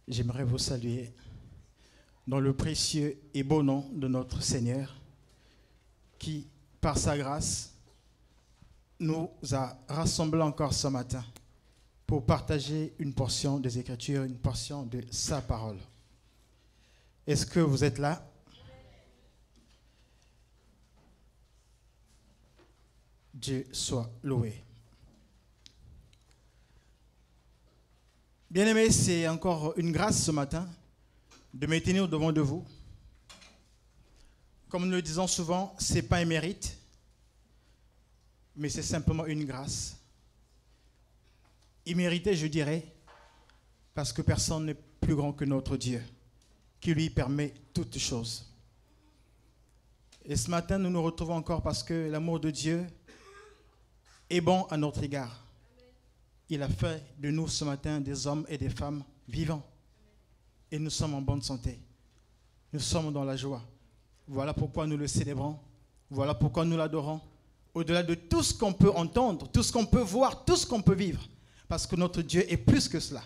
J'aimerais vous saluer dans le précieux et beau nom de notre Seigneur qui, par sa grâce, nous a rassemblés encore ce matin pour partager une portion des Écritures, une portion de sa parole. Est-ce que vous êtes là? Dieu soit loué. Bien-aimés, c'est encore une grâce ce matin de me tenir devant de vous. Comme nous le disons souvent, ce n'est pas un mérite, mais c'est simplement une grâce. Immérité, je dirais, parce que personne n'est plus grand que notre Dieu, qui lui permet toutes choses. Et ce matin, nous nous retrouvons encore parce que l'amour de Dieu est bon à notre égard. Il a fait de nous ce matin des hommes et des femmes vivants. Et nous sommes en bonne santé. Nous sommes dans la joie. Voilà pourquoi nous le célébrons. Voilà pourquoi nous l'adorons. Au-delà de tout ce qu'on peut entendre, tout ce qu'on peut voir, tout ce qu'on peut vivre. Parce que notre Dieu est plus que cela.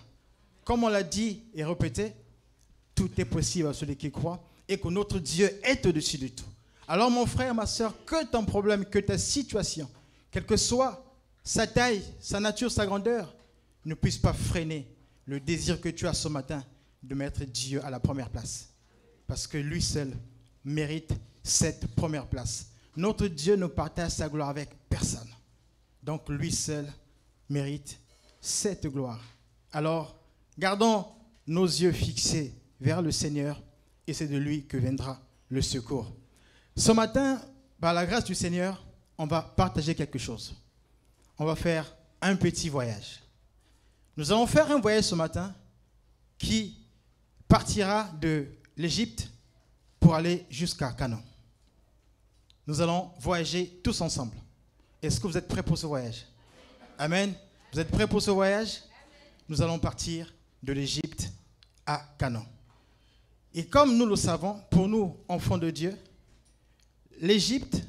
Comme on l'a dit et répété, tout est possible à celui qui croit et que notre Dieu est au-dessus de tout. Alors mon frère, ma soeur, que ton problème, que ta situation, quelle que soit sa taille, sa nature, sa grandeur, ne puisse pas freiner le désir que tu as ce matin de mettre Dieu à la première place. Parce que lui seul mérite cette première place. Notre Dieu ne partage sa gloire avec personne. Donc lui seul mérite cette gloire. Alors, gardons nos yeux fixés vers le Seigneur et c'est de lui que viendra le secours. Ce matin, par la grâce du Seigneur, on va partager quelque chose. On va faire un petit voyage. Nous allons faire un voyage ce matin qui partira de l'Égypte pour aller jusqu'à Canaan. Nous allons voyager tous ensemble. Est-ce que vous êtes prêts pour ce voyage? Amen. Vous êtes prêts pour ce voyage? Nous allons partir de l'Égypte à Canaan. Et comme nous le savons, pour nous, enfants de Dieu, l'Égypte,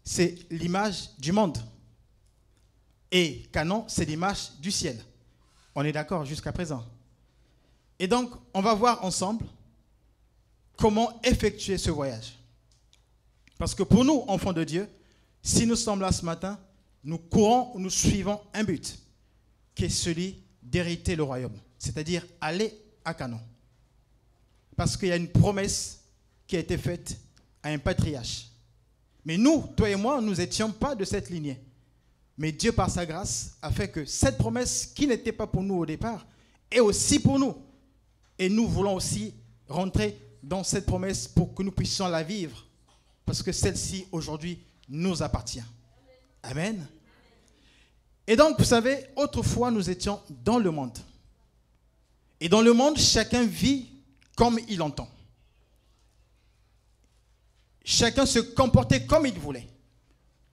c'est l'image du monde. Et Canaan, c'est l'image du ciel. On est d'accord jusqu'à présent. Et donc, on va voir ensemble comment effectuer ce voyage. Parce que pour nous, enfants de Dieu, si nous sommes là ce matin, nous courons ou nous suivons un but, qui est celui d'hériter le royaume, c'est-à-dire aller à Canaan. Parce qu'il y a une promesse qui a été faite à un patriarche. Mais nous, toi et moi, nous n'étions pas de cette lignée. Mais Dieu, par sa grâce, a fait que cette promesse qui n'était pas pour nous au départ est aussi pour nous. Et nous voulons aussi rentrer dans cette promesse pour que nous puissions la vivre. Parce que celle-ci, aujourd'hui, nous appartient. Amen. Et donc, vous savez, autrefois, nous étions dans le monde. Et dans le monde, chacun vit comme il entend. Chacun se comportait comme il voulait.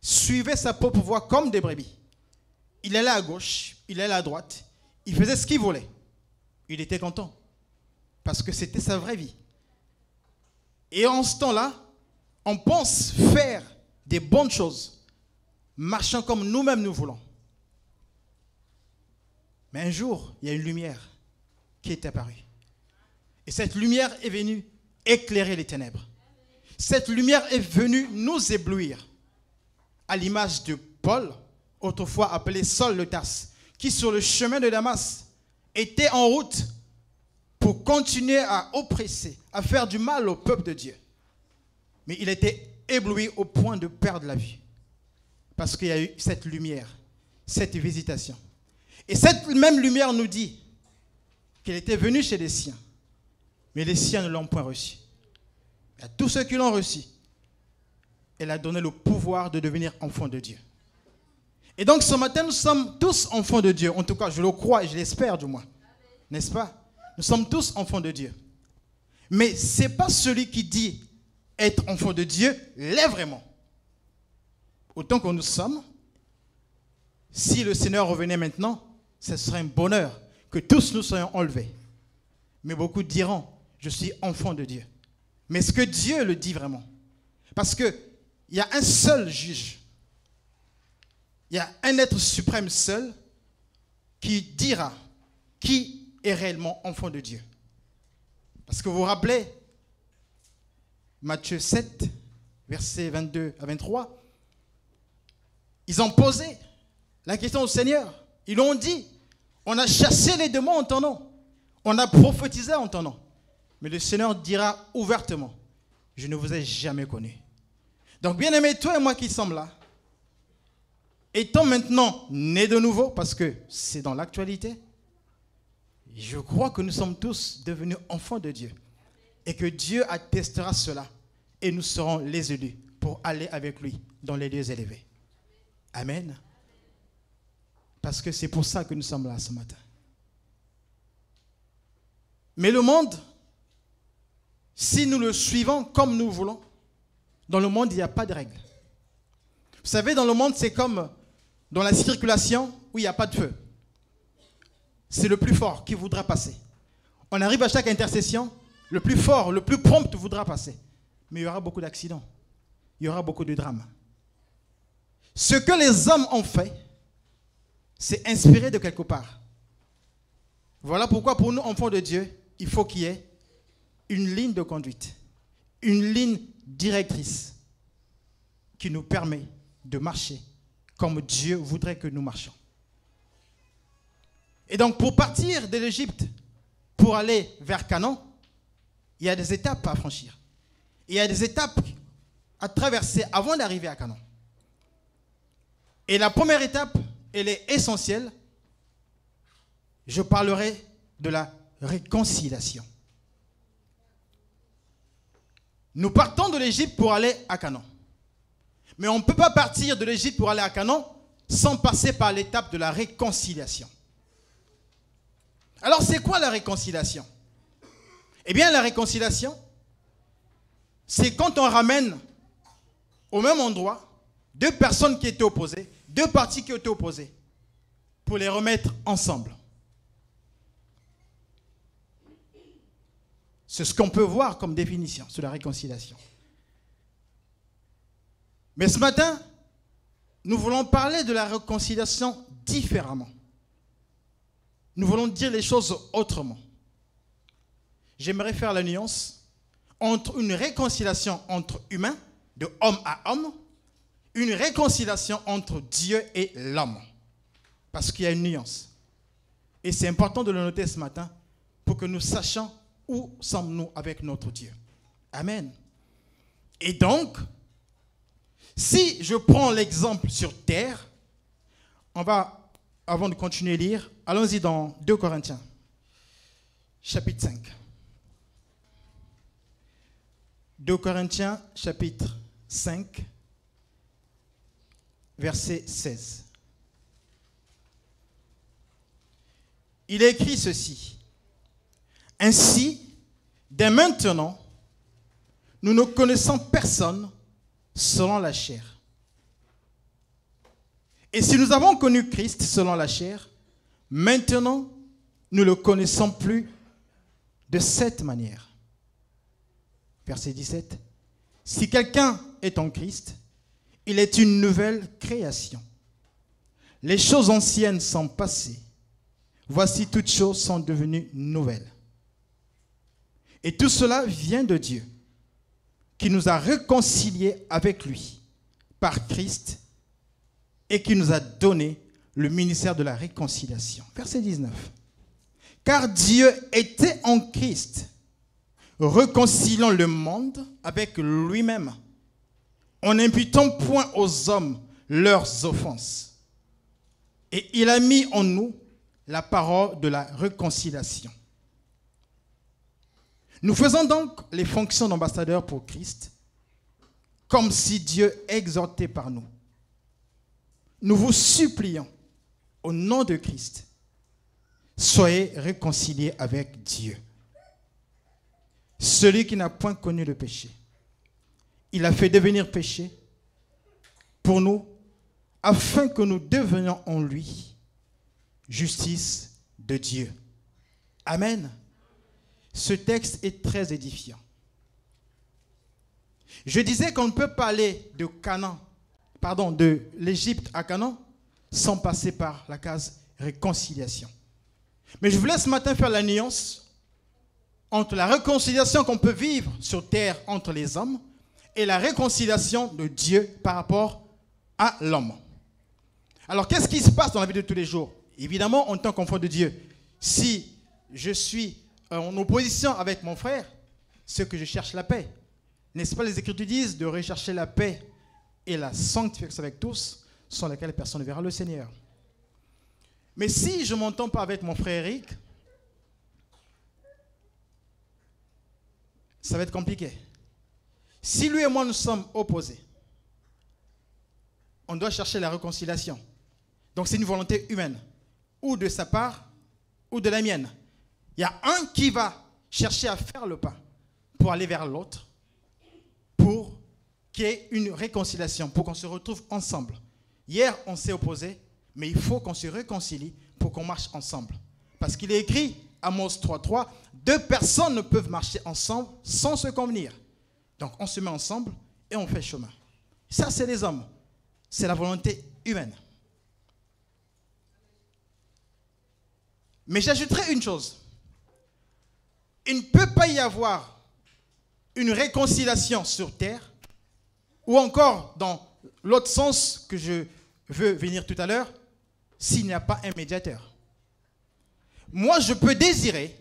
Suivait sa propre voie comme des brebis. Il allait à gauche, il allait à droite, il faisait ce qu'il voulait. Il était content, parce que c'était sa vraie vie. Et en ce temps-là, on pense faire des bonnes choses, marchant comme nous-mêmes nous voulons. Mais un jour, il y a une lumière qui est apparue. Et cette lumière est venue éclairer les ténèbres. Cette lumière est venue nous éblouir. À l'image de Paul, autrefois appelé Saul de Tarse, qui sur le chemin de Damas était en route pour continuer à oppresser, à faire du mal au peuple de Dieu. Mais il était ébloui au point de perdre la vie. Parce qu'il y a eu cette lumière, cette visitation. Et cette même lumière nous dit qu'elle était venue chez les siens, mais les siens ne l'ont point reçue. À tous ceux qui l'ont reçue, elle a donné le pouvoir de devenir enfants de Dieu. Et donc ce matin, nous sommes tous enfants de Dieu. En tout cas, je le crois et je l'espère du moins. N'est-ce pas? Nous sommes tous enfants de Dieu. Mais ce n'est pas celui qui dit être enfant de Dieu l'est vraiment. Autant que nous sommes, si le Seigneur revenait maintenant, ce serait un bonheur que tous nous soyons enlevés. Mais beaucoup diront, je suis enfant de Dieu. Mais est-ce que Dieu le dit vraiment? Parce qu'il y a un seul juge. Il y a un être suprême seul qui dira qui est réellement enfant de Dieu. Parce que vous vous rappelez, Matthieu 7, versets 22 à 23, ils ont posé la question au Seigneur. Ils ont dit, on a chassé les démons en ton nom. On a prophétisé en ton nom. Mais le Seigneur dira ouvertement, je ne vous ai jamais connu. Donc, bien aimé, toi et moi qui sommes là, étant maintenant nés de nouveau, parce que c'est dans l'actualité, je crois que nous sommes tous devenus enfants de Dieu. Et que Dieu attestera cela. Et nous serons les élus pour aller avec lui dans les lieux élevés. Amen. Parce que c'est pour ça que nous sommes là ce matin. Mais le monde, si nous le suivons comme nous voulons, dans le monde, il n'y a pas de règles. Vous savez, dans le monde, c'est comme dans la circulation où il n'y a pas de feu. C'est le plus fort qui voudra passer. On arrive à chaque intercession, le plus fort, le plus prompt voudra passer. Mais il y aura beaucoup d'accidents. Il y aura beaucoup de drames. Ce que les hommes ont fait, c'est inspiré de quelque part. Voilà pourquoi pour nous, enfants de Dieu, il faut qu'il y ait une ligne de conduite, une ligne directrice qui nous permet de marcher comme Dieu voudrait que nous marchions. Et donc, pour partir de l'Égypte, pour aller vers Canaan, il y a des étapes à franchir. Il y a des étapes à traverser avant d'arriver à Canaan. Et la première étape, elle est essentielle. Je parlerai de la réconciliation. Nous partons de l'Égypte pour aller à Canaan. Mais on ne peut pas partir de l'Égypte pour aller à Canaan sans passer par l'étape de la réconciliation. Alors, c'est quoi la réconciliation? Eh bien, la réconciliation, c'est quand on ramène au même endroit deux personnes qui étaient opposées, deux parties qui étaient opposées, pour les remettre ensemble. C'est ce qu'on peut voir comme définition sur la réconciliation. Mais ce matin, nous voulons parler de la réconciliation différemment. Nous voulons dire les choses autrement. J'aimerais faire la nuance entre une réconciliation entre humains, de homme à homme, une réconciliation entre Dieu et l'homme. Parce qu'il y a une nuance. Et c'est important de le noter ce matin pour que nous sachions où sommes-nous avec notre Dieu. Amen. Et donc, si je prends l'exemple sur terre, on va, avant de continuer à lire, allons-y dans 2 Corinthiens, chapitre 5. 2 Corinthiens, chapitre 5, verset 16. Il est écrit ceci. Ainsi, dès maintenant, nous ne connaissons personne selon la chair. Et si nous avons connu Christ selon la chair, maintenant, nous ne le connaissons plus de cette manière. Verset 17. Si quelqu'un est en Christ, il est une nouvelle création. Les choses anciennes sont passées. Voici, toutes choses sont devenues nouvelles. Et tout cela vient de Dieu, qui nous a réconciliés avec lui par Christ et qui nous a donné le ministère de la réconciliation. Verset 19. Car Dieu était en Christ, réconciliant le monde avec lui-même, en n'imputant point aux hommes leurs offenses. Et il a mis en nous la parole de la réconciliation. Nous faisons donc les fonctions d'ambassadeurs pour Christ, comme si Dieu exhortait par nous. Nous vous supplions, au nom de Christ, soyez réconciliés avec Dieu. Celui qui n'a point connu le péché, il a fait devenir péché pour nous, afin que nous devenions en lui justice de Dieu. Amen. Ce texte est très édifiant. Je disais qu'on ne peut pas aller de l'Égypte à Canaan sans passer par la case réconciliation. Mais je voulais ce matin faire la nuance entre la réconciliation qu'on peut vivre sur terre entre les hommes et la réconciliation de Dieu par rapport à l'homme. Alors, qu'est-ce qui se passe dans la vie de tous les jours? Évidemment, en tant qu'enfant de Dieu, si je suis en opposition avec mon frère, c'est que je cherche la paix. N'est-ce pas, les Écritures disent de rechercher la paix et la sanctification avec tous, sans laquelle personne ne verra le Seigneur. Mais si je ne m'entends pas avec mon frère Eric, ça va être compliqué. Si lui et moi nous sommes opposés, on doit chercher la réconciliation. Donc c'est une volonté humaine, ou de sa part, ou de la mienne. Il y a un qui va chercher à faire le pas pour aller vers l'autre, pour qu'il y ait une réconciliation, pour qu'on se retrouve ensemble. Hier, on s'est opposés, mais il faut qu'on se réconcilie pour qu'on marche ensemble. Parce qu'il est écrit, Amos 3.3, 2 personnes ne peuvent marcher ensemble sans se convenir. Donc on se met ensemble et on fait chemin. Ça, c'est les hommes. C'est la volonté humaine. Mais j'ajouterai une chose. Il ne peut pas y avoir une réconciliation sur terre, ou encore dans l'autre sens que je veux venir tout à l'heure, s'il n'y a pas un médiateur. Moi, je peux désirer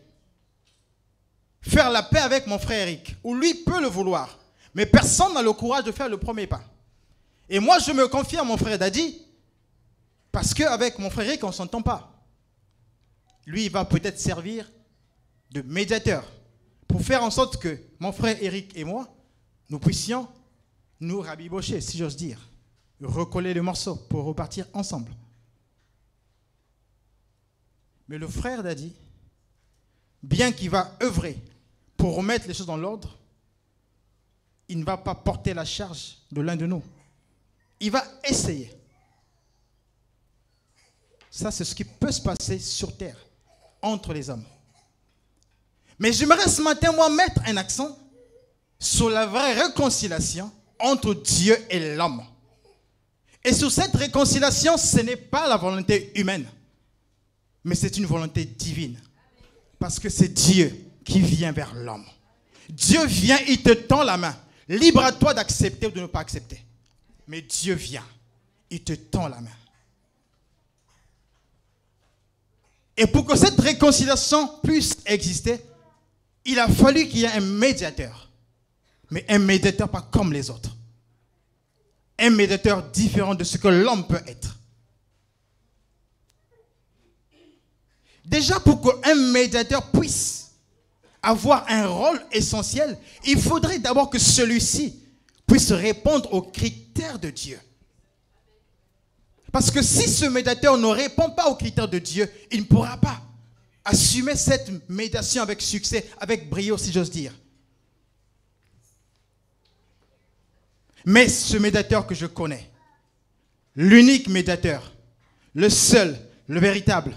faire la paix avec mon frère Eric, ou lui peut le vouloir, mais personne n'a le courage de faire le premier pas. Et moi, je me confie à mon frère Daddy, parce qu'avec mon frère Eric, on ne s'entend pas. Lui, il va peut-être servir de médiateur pour faire en sorte que mon frère Eric et moi, nous puissions nous rabibocher, si j'ose dire, recoller le morceau pour repartir ensemble. Mais le frère Daddy, bien qu'il va œuvrer pour remettre les choses dans l'ordre, il ne va pas porter la charge de l'un de nous. Il va essayer. Ça, c'est ce qui peut se passer sur terre, entre les hommes. Mais j'aimerais ce matin, moi, mettre un accent sur la vraie réconciliation entre Dieu et l'homme. Et sur cette réconciliation, ce n'est pas la volonté humaine, mais c'est une volonté divine. Parce que c'est Dieu qui vient vers l'homme. Dieu vient, il te tend la main. Libre à toi d'accepter ou de ne pas accepter. Mais Dieu vient, il te tend la main. Et pour que cette réconciliation puisse exister, il a fallu qu'il y ait un médiateur. Mais un médiateur pas comme les autres. Un médiateur différent de ce que l'homme peut être. Déjà, pour qu'un médiateur puisse avoir un rôle essentiel, il faudrait d'abord que celui-ci puisse répondre aux critères de Dieu. Parce que si ce médiateur ne répond pas aux critères de Dieu, il ne pourra pas assumer cette médiation avec succès, avec brio, si j'ose dire. Mais ce médiateur que je connais, l'unique médiateur, le seul, le véritable,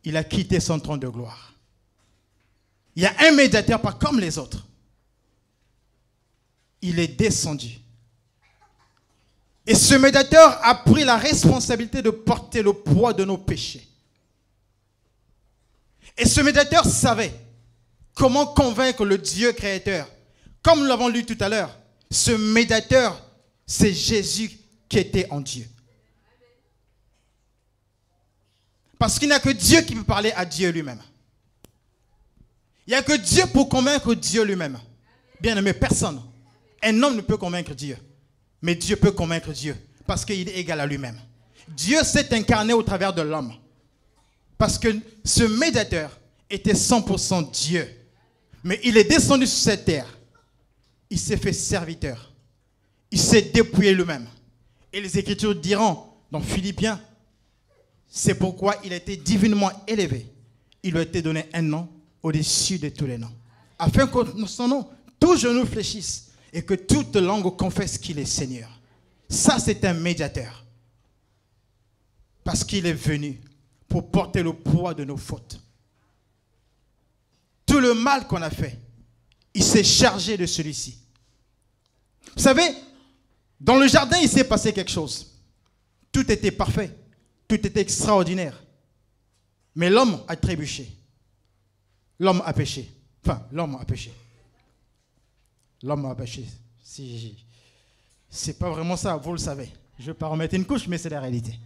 il a quitté son trône de gloire. Il y a un médiateur pas comme les autres. Il est descendu. Et ce médiateur a pris la responsabilité de porter le poids de nos péchés. Et ce médiateur savait comment convaincre le Dieu créateur. Comme nous l'avons lu tout à l'heure, ce médiateur, c'est Jésus qui était en Dieu. Parce qu'il n'y a que Dieu qui peut parler à Dieu lui-même. Il n'y a que Dieu pour convaincre Dieu lui-même. Bien aimé, personne. Un homme ne peut convaincre Dieu. Mais Dieu peut convaincre Dieu. Parce qu'il est égal à lui-même. Dieu s'est incarné au travers de l'homme. Parce que ce médiateur était 100% Dieu. Mais il est descendu sur cette terre. Il s'est fait serviteur. Il s'est dépouillé lui-même. Et les Écritures diront dans Philippiens, c'est pourquoi il a été divinement élevé. Il lui a été donné un nom au-dessus de tous les noms. Afin que son nom, tous genoux fléchissent et que toute langue confesse qu'il est Seigneur. Ça, c'est un médiateur. Parce qu'il est venu pour porter le poids de nos fautes. Tout le mal qu'on a fait, il s'est chargé de celui-ci. Vous savez, dans le jardin, il s'est passé quelque chose. Tout était parfait. Tout était extraordinaire. Mais l'homme a trébuché. L'homme a péché. Enfin, l'homme a péché. L'homme a péché. C'est pas vraiment ça, vous le savez. Je ne vais pas remettre une couche, mais c'est la réalité.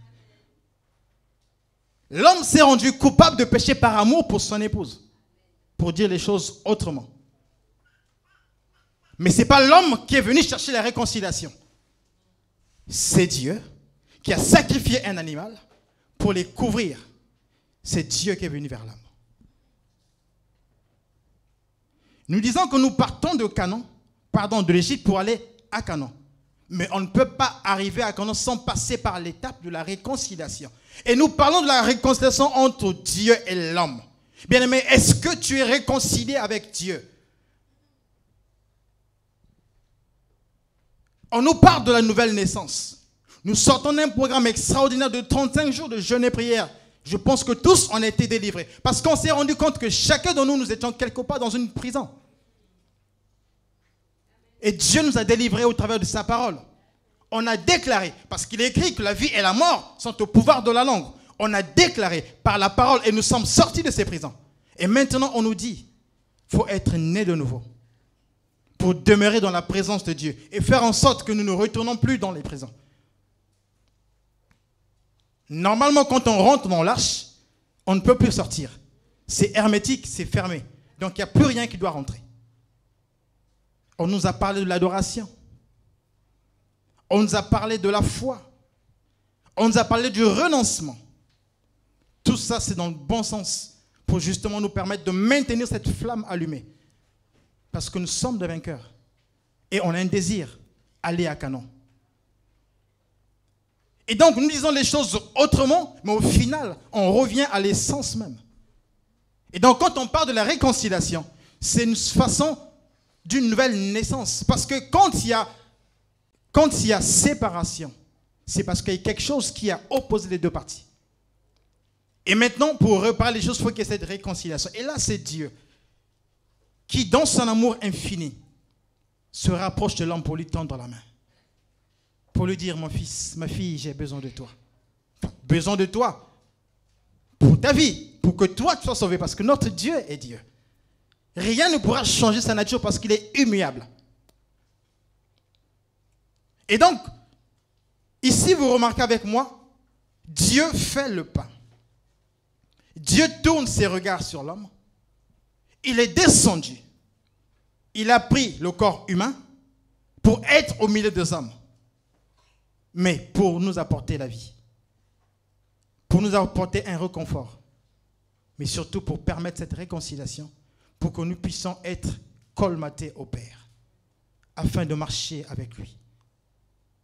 L'homme s'est rendu coupable de pécher par amour pour son épouse. Pour dire les choses autrement. Mais ce n'est pas l'homme qui est venu chercher la réconciliation. C'est Dieu qui a sacrifié un animal pour les couvrir. C'est Dieu qui est venu vers l'homme. Nous disons que nous partons de l'Égypte pour aller à Canaan. Mais on ne peut pas arriver à Canaan sans passer par l'étape de la réconciliation. Et nous parlons de la réconciliation entre Dieu et l'homme. Bien-aimé, est-ce que tu es réconcilié avec Dieu? On nous parle de la nouvelle naissance. Nous sortons d'un programme extraordinaire de 35 jours de jeûne et prière. Je pense que tous ont été délivrés. Parce qu'on s'est rendu compte que chacun de nous étions quelque part dans une prison. Et Dieu nous a délivrés au travers de sa parole. On a déclaré, parce qu'il est écrit que la vie et la mort sont au pouvoir de la langue. On a déclaré par la parole et nous sommes sortis de ces prisons. Et maintenant on nous dit, il faut être né de nouveau. Pour demeurer dans la présence de Dieu. Et faire en sorte que nous ne retournons plus dans les prisons. Normalement, quand on rentre dans l'arche, on ne peut plus sortir. C'est hermétique, c'est fermé. Donc, il n'y a plus rien qui doit rentrer. On nous a parlé de l'adoration. On nous a parlé de la foi. On nous a parlé du renoncement. Tout ça, c'est dans le bon sens pour justement nous permettre de maintenir cette flamme allumée. Parce que nous sommes des vainqueurs. Et on a un désir, aller à Canaan. Et donc, nous disons les choses autrement, mais au final, on revient à l'essence même. Et donc, quand on parle de la réconciliation, c'est une façon d'une nouvelle naissance. Parce que quand il y a séparation, c'est parce qu'il y a quelque chose qui a opposé les deux parties. Et maintenant, pour reparler les choses, il faut qu'il y ait cette réconciliation. Et là, c'est Dieu qui, dans son amour infini, se rapproche de l'homme pour lui tendre la main. Pour lui dire, mon fils, ma fille, j'ai besoin de toi. Besoin de toi pour ta vie, pour que toi tu sois sauvé, parce que notre Dieu est Dieu. Rien ne pourra changer sa nature parce qu'il est immuable. Et donc, ici vous remarquez avec moi, Dieu fait le pas. Dieu tourne ses regards sur l'homme. Il est descendu. Il a pris le corps humain pour être au milieu des hommes. Mais pour nous apporter la vie. Pour nous apporter un réconfort. Mais surtout pour permettre cette réconciliation. Pour que nous puissions être colmatés au Père. Afin de marcher avec lui.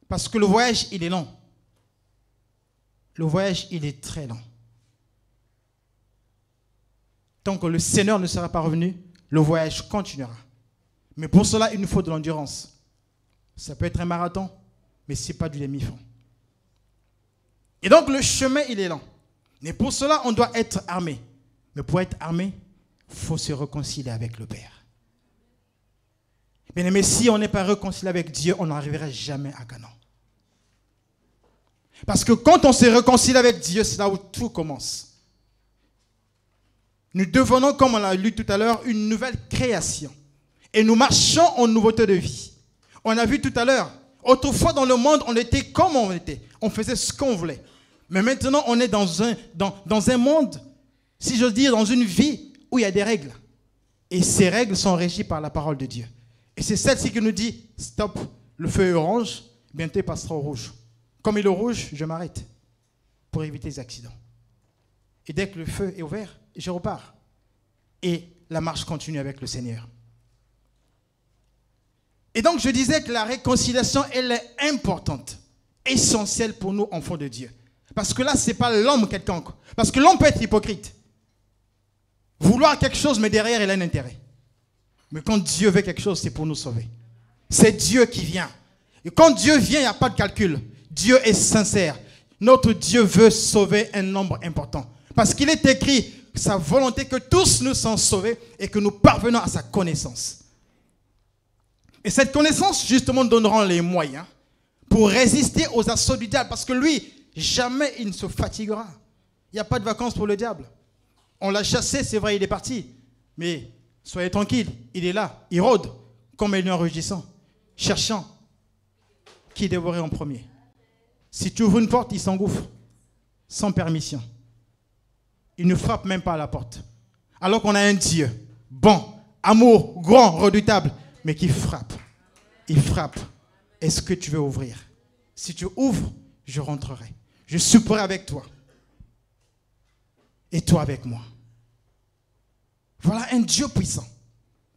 Parce que le voyage, il est long. Le voyage, il est très long. Tant que le Seigneur ne sera pas revenu, le voyage continuera. Mais pour cela, il nous faut de l'endurance. Ça peut être un marathon, mais ce n'est pas du demi-fond. Et donc, le chemin, il est lent. Mais pour cela, on doit être armé. Mais pour être armé, il faut se réconcilier avec le Père. Mais si on n'est pas réconcilié avec Dieu, on n'arrivera jamais à Canaan. Parce que quand on se réconcilie avec Dieu, c'est là où tout commence. Nous devenons, comme on l'a lu tout à l'heure, une nouvelle création. Et nous marchons en nouveauté de vie. On a vu tout à l'heure, autrefois dans le monde, on était comme on était. On faisait ce qu'on voulait. Mais maintenant, on est dans un monde, si j'ose dire, dans une vie où il y a des règles. Et ces règles sont régies par la parole de Dieu. Et c'est celle-ci qui nous dit, stop, le feu est orange, bientôt il passera au rouge. Comme il est au rouge, je m'arrête pour éviter les accidents. Et dès que le feu est ouvert, je repars. Et la marche continue avec le Seigneur. Et donc je disais que la réconciliation, elle est importante, essentielle pour nous, enfants de Dieu. Parce que là, ce n'est pas l'homme quelconque. Parce que l'homme peut être hypocrite. Vouloir quelque chose, mais derrière, il a un intérêt. Mais quand Dieu veut quelque chose, c'est pour nous sauver. C'est Dieu qui vient. Et quand Dieu vient, il n'y a pas de calcul. Dieu est sincère. Notre Dieu veut sauver un nombre important. Parce qu'il est écrit sa volonté que tous nous soient sauvés et que nous parvenons à sa connaissance. Et cette connaissance, justement, donnera les moyens pour résister aux assauts du diable. Parce que lui, jamais il ne se fatiguera. Il n'y a pas de vacances pour le diable. On l'a chassé, c'est vrai, il est parti. Mais Soyez tranquille, il est là, il rôde comme un lion rugissant, cherchant qui dévorer en premier. Si tu ouvres une porte, il s'engouffre sans permission. Il ne frappe même pas à la porte. Alors qu'on a un Dieu bon, amour, grand, redoutable, mais qui frappe. Il frappe. Est-ce que tu veux ouvrir? Si tu ouvres, je rentrerai. Je souperai avec toi. Et toi avec moi. Voilà un Dieu puissant.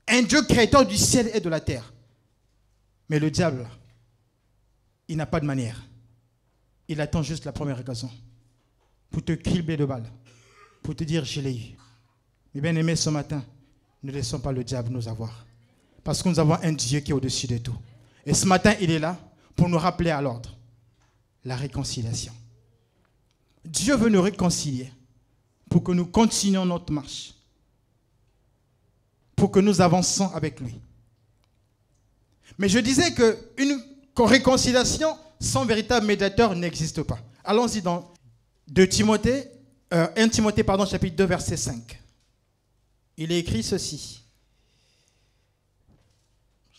Un Dieu créateur du ciel et de la terre. Mais le diable, il n'a pas de manière. Il attend juste la première occasion pour te cribler de balles, pour te dire, je l'ai eu. Mais bien aimés, ce matin, ne laissons pas le diable nous avoir. Parce que nous avons un Dieu qui est au-dessus de tout. Et ce matin, il est là pour nous rappeler à l'ordre. La réconciliation. Dieu veut nous réconcilier pour que nous continuions notre marche. Pour que nous avancions avec lui. Mais je disais qu'une réconciliation sans véritable médiateur n'existe pas. Allons-y dans 1 Timothée, chapitre 2, verset 5. Il est écrit ceci.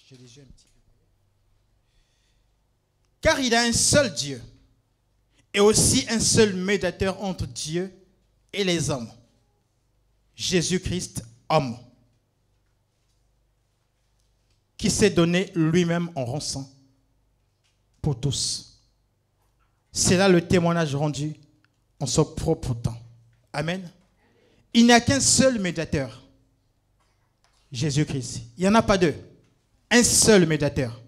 J'ai les yeux un petit peu. Car il y a un seul Dieu et aussi un seul médiateur entre Dieu et les hommes. Jésus-Christ, homme, qui s'est donné lui-même en rançon pour tous. C'est là le témoignage rendu en son propre temps. Amen. Il n'y a qu'un seul médiateur, Jésus-Christ. Il n'y en a pas deux. Un seul médiateur.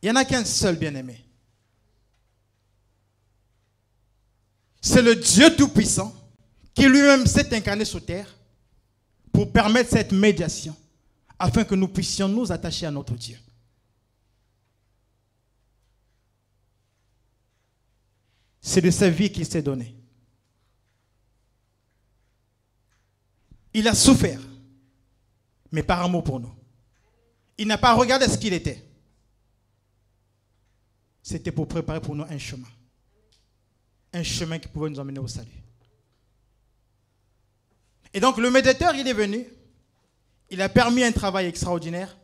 Il n'y en a qu'un seul bien-aimé. C'est le Dieu Tout-Puissant qui lui-même s'est incarné sur terre pour permettre cette médiation afin que nous puissions nous attacher à notre Dieu. C'est de sa vie qu'il s'est donné. Il a souffert, mais par amour pour nous. Il n'a pas regardé ce qu'il était. C'était pour préparer pour nous un chemin. Un chemin qui pouvait nous emmener au salut. Et donc le médiateur, il est venu. Il a permis un travail extraordinaire.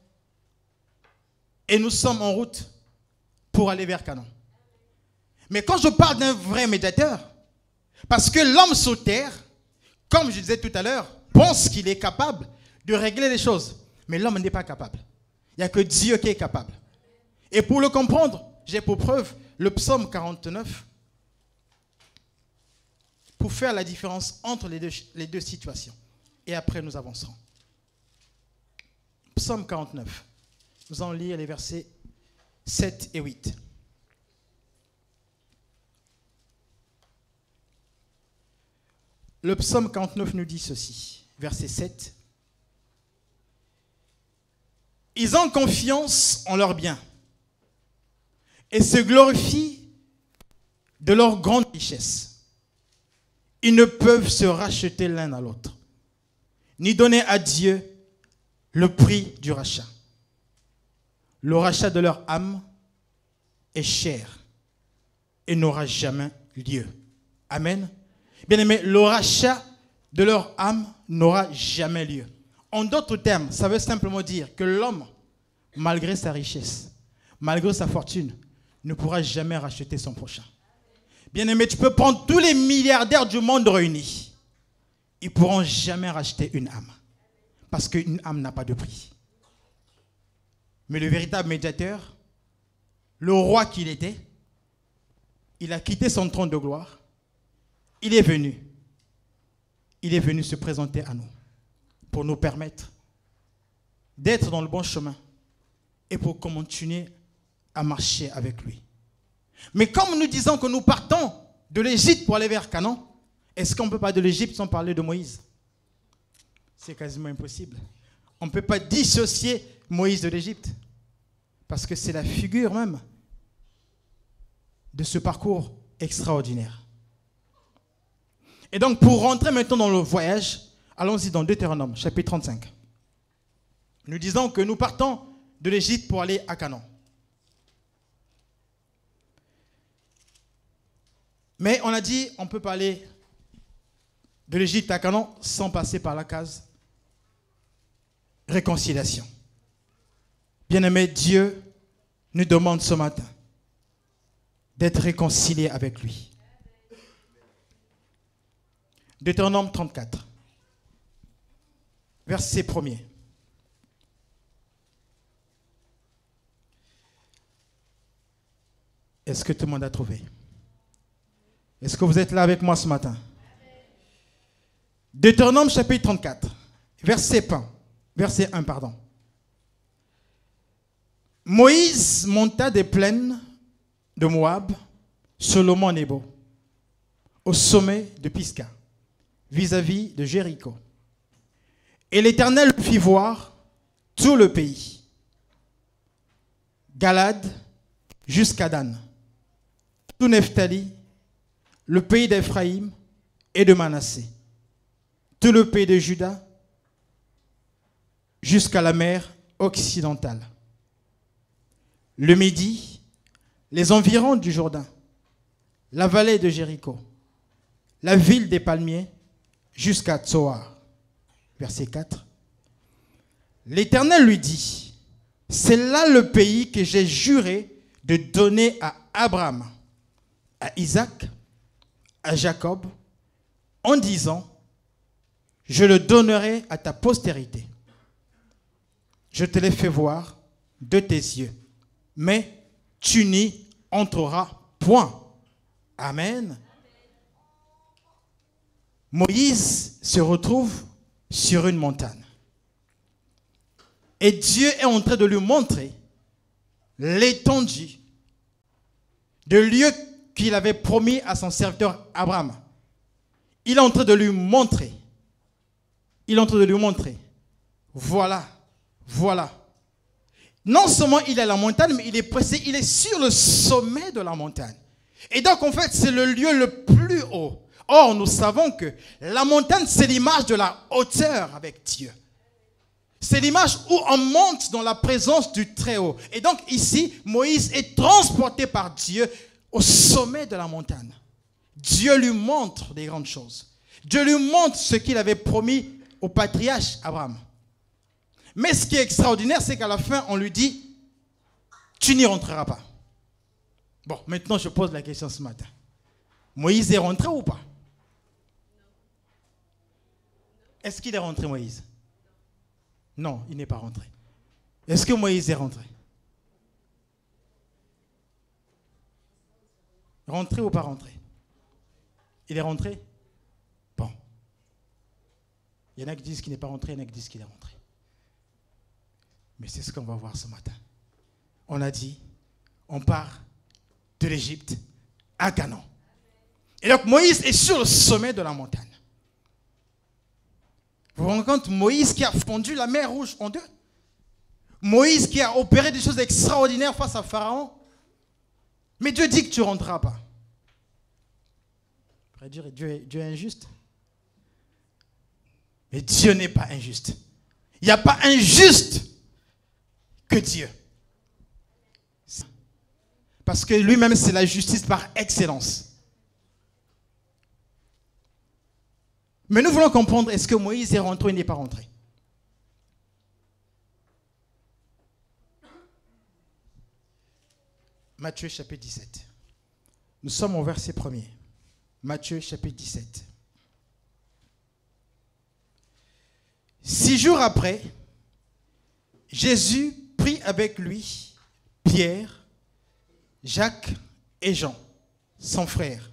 Et nous sommes en route pour aller vers Canaan. Mais quand je parle d'un vrai médiateur, parce que l'homme sur terre, comme je disais tout à l'heure, pense qu'il est capable de régler les choses. Mais l'homme n'est pas capable. Il n'y a que Dieu qui est capable. Et pour le comprendre, j'ai pour preuve le psaume 49 pour faire la différence entre les deux situations. Et après, nous avancerons. Psaume 49. Nous allons lire les versets 7 et 8. Le psaume 49 nous dit ceci, verset 7. Ils ont confiance en leurs biens et se glorifient de leur grande richesse. Ils ne peuvent se racheter l'un à l'autre, ni donner à Dieu le prix du rachat. Le rachat de leur âme est cher et n'aura jamais lieu. Amen. Bien-aimés, le rachat de leur âme n'aura jamais lieu. En d'autres termes, ça veut simplement dire que l'homme, malgré sa richesse, malgré sa fortune, ne pourra jamais racheter son prochain. Bien-aimé, tu peux prendre tous les milliardaires du monde réunis. Ils ne pourront jamais racheter une âme. Parce qu'une âme n'a pas de prix. Mais le véritable médiateur, le roi qu'il était, il a quitté son trône de gloire. Il est venu se présenter à nous pour nous permettre d'être dans le bon chemin et pour continuer à marcher avec lui. Mais comme nous disons que nous partons de l'Égypte pour aller vers Canaan, est-ce qu'on ne peut pas de l'Égypte sans parler de Moïse? C'est quasiment impossible. On ne peut pas dissocier Moïse de l'Égypte parce que c'est la figure même de ce parcours extraordinaire. Et donc, pour rentrer maintenant dans le voyage, allons-y dans Deutéronome, chapitre 35. Nous disons que nous partons de l'Égypte pour aller à Canaan. Mais on a dit, on peut pas aller de l'Égypte à Canaan sans passer par la case réconciliation. Bien-aimé, Dieu nous demande ce matin d'être réconciliés avec lui. Deutéronome 34, verset 1er. Est-ce que tout le monde a trouvé? Est-ce que vous êtes là avec moi ce matin? Deutéronome chapitre 34, verset 1, pardon. Moïse monta des plaines de Moab sur le mont Nebo, au sommet de Pisga, vis-à-vis de Jéricho. Et l'Éternel lui fit voir tout le pays, Galade jusqu'à Dan, tout Nephtali, le pays d'Ephraïm et de Manassé, tout le pays de Juda, jusqu'à la mer occidentale, le Midi, les environs du Jourdain, la vallée de Jéricho, la ville des palmiers, jusqu'à Tsoar. Verset 4. L'Éternel lui dit, c'est là le pays que j'ai juré de donner à Abraham, à Isaac, à Jacob, en disant, je le donnerai à ta postérité. Je te l'ai fait voir de tes yeux, mais tu n'y entreras point. Amen. Moïse se retrouve sur une montagne. Et Dieu est en train de lui montrer l'étendue de lieu qu'il avait promis à son serviteur Abraham. Il est en train de lui montrer. Voilà. Non seulement il est à la montagne, mais il est sur le sommet de la montagne. Et donc, en fait, c'est le lieu le plus haut. Or, nous savons que la montagne, c'est l'image de la hauteur avec Dieu. C'est l'image où on monte dans la présence du Très-Haut. Et donc, ici, Moïse est transporté par Dieu au sommet de la montagne. Dieu lui montre des grandes choses. Dieu lui montre ce qu'il avait promis au patriarche Abraham. Mais ce qui est extraordinaire, c'est qu'à la fin, on lui dit, tu n'y rentreras pas. Bon, maintenant, je pose la question ce matin. Moïse est rentré ou pas? Est-ce qu'il est rentré, Moïse? Non, il n'est pas rentré. Est-ce que Moïse est rentré? Rentré ou pas rentré? Il est rentré? Bon. Il y en a qui disent qu'il n'est pas rentré, il y en a qui disent qu'il est rentré. Mais c'est ce qu'on va voir ce matin. On a dit, on part de l'Égypte à Canaan. Et donc Moïse est sur le sommet de la montagne. Vous vous rendez compte, Moïse qui a fondu la mer Rouge en deux. Moïse qui a opéré des choses extraordinaires face à Pharaon. Mais Dieu dit que tu ne rentreras pas. On pourrait dire, Dieu est injuste. Mais Dieu n'est pas injuste. Il n'y a pas injuste que Dieu. Parce que lui-même, c'est la justice par excellence. Mais nous voulons comprendre, est-ce que Moïse est rentré ou il n'est pas rentré? Matthieu chapitre 17. Nous sommes au verset 1er. Matthieu chapitre 17. 6 jours après, Jésus prit avec lui Pierre, Jacques et Jean, son frère,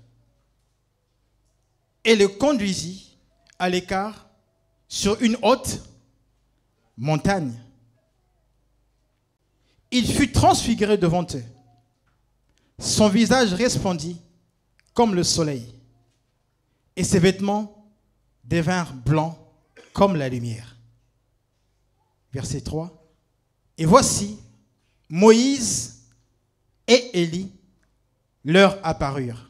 et le conduisit à l'écart sur une haute montagne. Il fut transfiguré devant eux. Son visage resplendit comme le soleil, et ses vêtements devinrent blancs comme la lumière. Verset 3. Et voici, Moïse et Élie leur apparurent,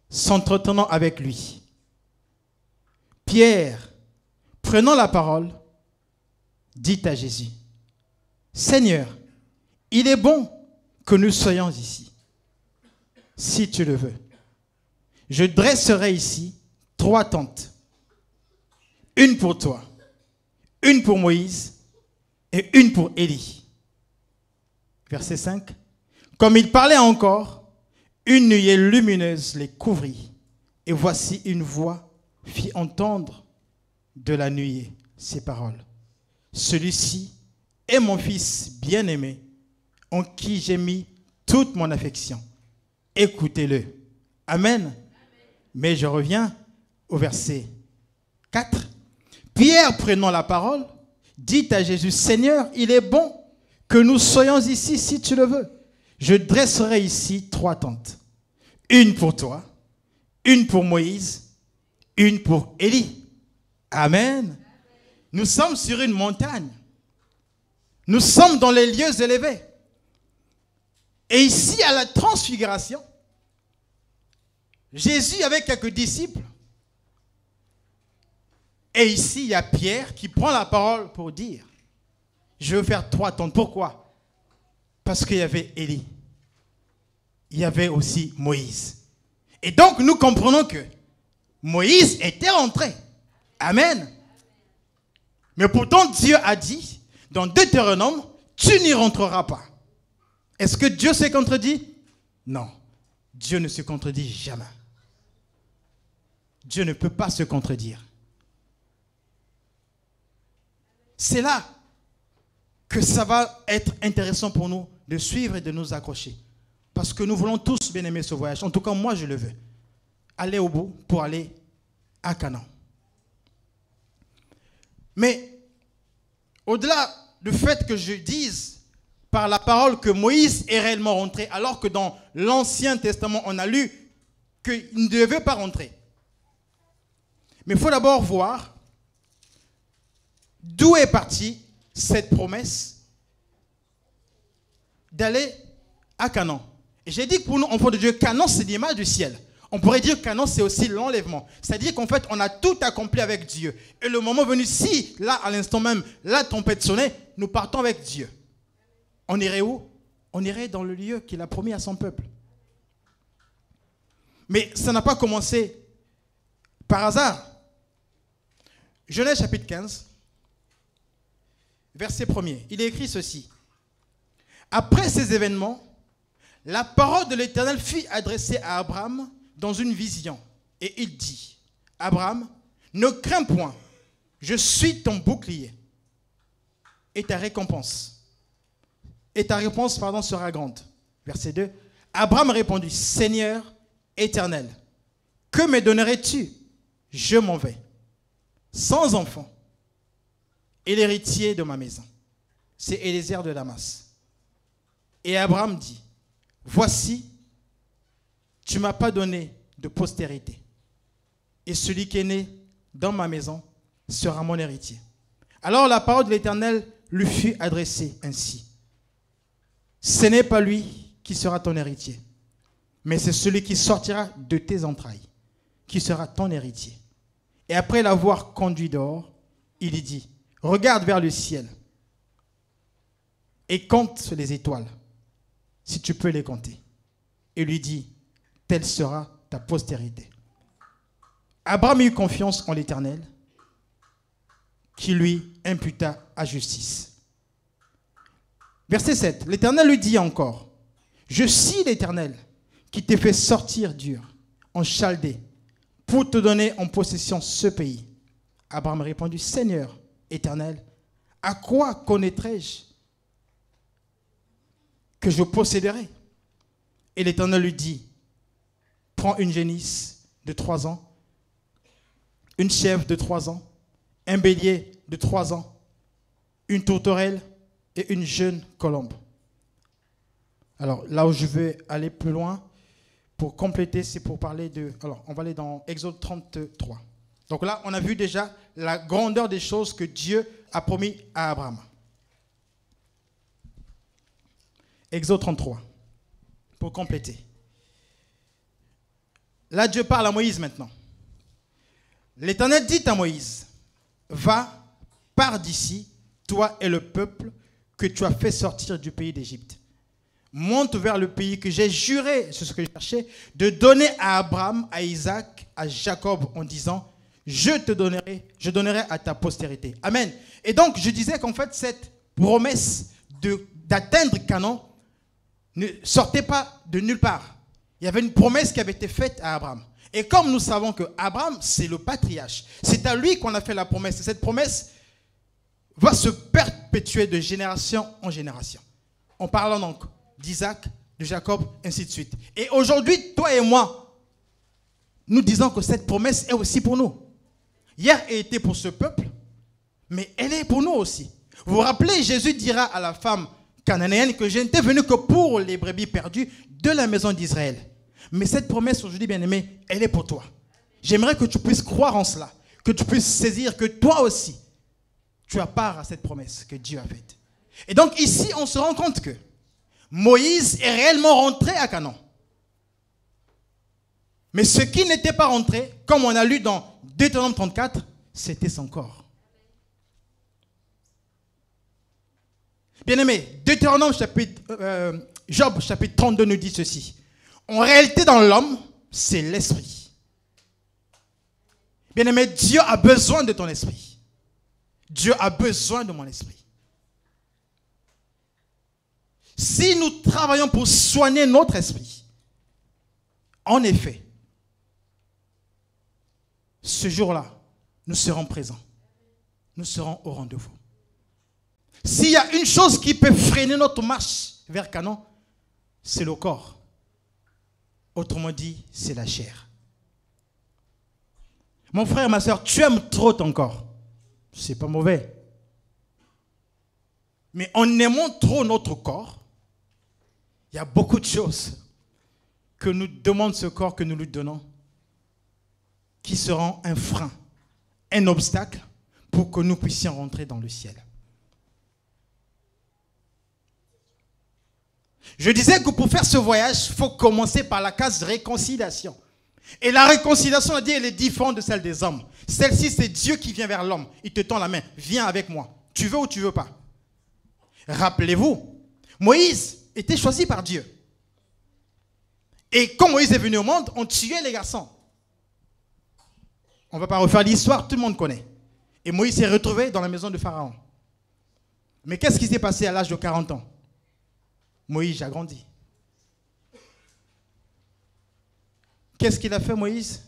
s'entretenant avec lui. Pierre, prenant la parole, dit à Jésus, « Seigneur, il est bon que nous soyons ici, si tu le veux. Je dresserai ici 3 tentes, une pour toi, une pour Moïse et une pour Élie. Verset 5. Comme il parlait encore, une nuée lumineuse les couvrit. Et voici une voix fit entendre de la nuée ces paroles. Celui-ci est mon fils bien-aimé, en qui j'ai mis toute mon affection. Écoutez-le. Amen. Mais je reviens au verset 4. Pierre, prenant la parole, dit à Jésus, Seigneur, il est bon que nous soyons ici si tu le veux. Je dresserai ici 3 tentes. Une pour toi, une pour Moïse, une pour Élie. Amen. Nous sommes sur une montagne. Nous sommes dans les lieux élevés. Et ici, à la transfiguration, Jésus avec quelques disciples. Et ici, il y a Pierre qui prend la parole pour dire, je veux faire 3 tentes. Pourquoi? Parce qu'il y avait Élie. Il y avait aussi Moïse. Et donc, nous comprenons que Moïse était rentré. Amen. Mais pourtant, Dieu a dit, dans Deutéronome, tu n'y rentreras pas. Est-ce que Dieu s'est contredit? Non. Dieu ne se contredit jamais. Dieu ne peut pas se contredire. C'est là que ça va être intéressant pour nous de suivre et de nous accrocher. Parce que nous voulons tous bien aimer ce voyage. En tout cas, moi, je le veux. Aller au bout pour aller à Canaan. Mais, au-delà du fait que je dise par la parole que Moïse est réellement rentré, alors que dans l'Ancien Testament, on a lu qu'il ne devait pas rentrer. Mais il faut d'abord voir d'où est partie cette promesse d'aller à Canaan. Et j'ai dit que pour nous, enfants de Dieu, Canaan, c'est l'image du ciel. On pourrait dire que Canaan, c'est aussi l'enlèvement. C'est-à-dire qu'en fait, on a tout accompli avec Dieu. Et le moment venu, si, là, à l'instant même, la tempête sonnait, nous partons avec Dieu. On irait où? On irait dans le lieu qu'il a promis à son peuple. Mais ça n'a pas commencé par hasard. Genèse chapitre 15, verset 1er. Il est écrit ceci. Après ces événements, la parole de l'Éternel fut adressée à Abraham dans une vision. Et il dit, Abraham, ne crains point, je suis ton bouclier. Et ta récompense. Sera grande. Verset 2. Abraham répondit, Seigneur éternel, que me donnerais-tu? Je m'en vais, sans enfant, et l'héritier de ma maison. C'est Élézer de Damas. Et Abraham dit, voici, tu ne m'as pas donné de postérité. Et celui qui est né dans ma maison sera mon héritier. Alors la parole de l'Éternel lui fut adressée ainsi. Ce n'est pas lui qui sera ton héritier, mais c'est celui qui sortira de tes entrailles, qui sera ton héritier. Et après l'avoir conduit dehors, il lui dit, regarde vers le ciel et compte les étoiles, si tu peux les compter. Et lui dit, telle sera ta postérité. Abraham eut confiance en l'Éternel, qui lui imputa à justice. Verset 7. L'Éternel lui dit encore, je suis l'Éternel qui t'ai fait sortir d'Ur, en Chaldée, pour te donner en possession ce pays. Abraham répondit, Seigneur Éternel, à quoi connaîtrai-je que je posséderai? Et l'Éternel lui dit, prends une génisse de 3 ans, une chèvre de 3 ans, un bélier de 3 ans, une tourterelle et une jeune colombe. Alors là où je vais aller plus loin, pour compléter, c'est pour parler de... Alors on va aller dans Exode 33. Donc là, on a vu déjà la grandeur des choses que Dieu a promis à Abraham. Exode 33, pour compléter. Là, Dieu parle à Moïse maintenant. L'Éternel dit à Moïse, va, pars d'ici, toi et le peuple que tu as fait sortir du pays d'Égypte. Monte vers le pays que j'ai juré, c'est ce que je cherchais, de donner à Abraham, à Isaac, à Jacob, en disant, je donnerai à ta postérité. Amen. Et donc, je disais qu'en fait, cette promesse d'atteindre Canaan ne sortait pas de nulle part. Il y avait une promesse qui avait été faite à Abraham. Et comme nous savons que Abraham, c'est le patriarche, c'est à lui qu'on a fait la promesse. Et cette promesse va se perpétuer de génération en génération. En parlant donc d'Isaac, de Jacob, ainsi de suite. Et aujourd'hui, toi et moi, nous disons que cette promesse est aussi pour nous. Hier, elle était pour ce peuple, mais elle est pour nous aussi. Vous vous rappelez, Jésus dira à la femme cananéenne que je n'étais venu que pour les brebis perdues de la maison d'Israël. Mais cette promesse aujourd'hui, bien-aimé, elle est pour toi. J'aimerais que tu puisses croire en cela, que tu puisses saisir que toi aussi, tu as part à cette promesse que Dieu a faite. Et donc ici, on se rend compte que Moïse est réellement rentré à Canaan. Mais ce qui n'était pas rentré, comme on a lu dans Deutéronome 34, c'était son corps. Bien-aimé, Job chapitre 32 nous dit ceci. En réalité, dans l'homme, c'est l'esprit. Bien-aimé, Dieu a besoin de ton esprit. Dieu a besoin de mon esprit. Si nous travaillons pour soigner notre esprit, en effet, ce jour-là, nous serons présents. Nous serons au rendez-vous. S'il y a une chose qui peut freiner notre marche vers Canaan, c'est le corps. Autrement dit, c'est la chair. Mon frère, ma soeur, tu aimes trop ton corps. C'est pas mauvais. Mais en aimant trop notre corps, il y a beaucoup de choses que nous demande ce corps que nous lui donnons qui seront un frein, un obstacle pour que nous puissions rentrer dans le ciel. Je disais que pour faire ce voyage, il faut commencer par la case réconciliation. Et la réconciliation, on a dit, elle est différente de celle des hommes. Celle-ci, c'est Dieu qui vient vers l'homme. Il te tend la main. Viens avec moi. Tu veux ou tu ne veux pas? Rappelez-vous, Moïse était choisi par Dieu. Et quand Moïse est venu au monde, on tuait les garçons. On ne va pas refaire l'histoire, tout le monde connaît. Et Moïse s'est retrouvé dans la maison de Pharaon. Mais qu'est-ce qui s'est passé à l'âge de 40 ans? Moïse a grandi. Qu'est-ce qu'il a fait, Moïse?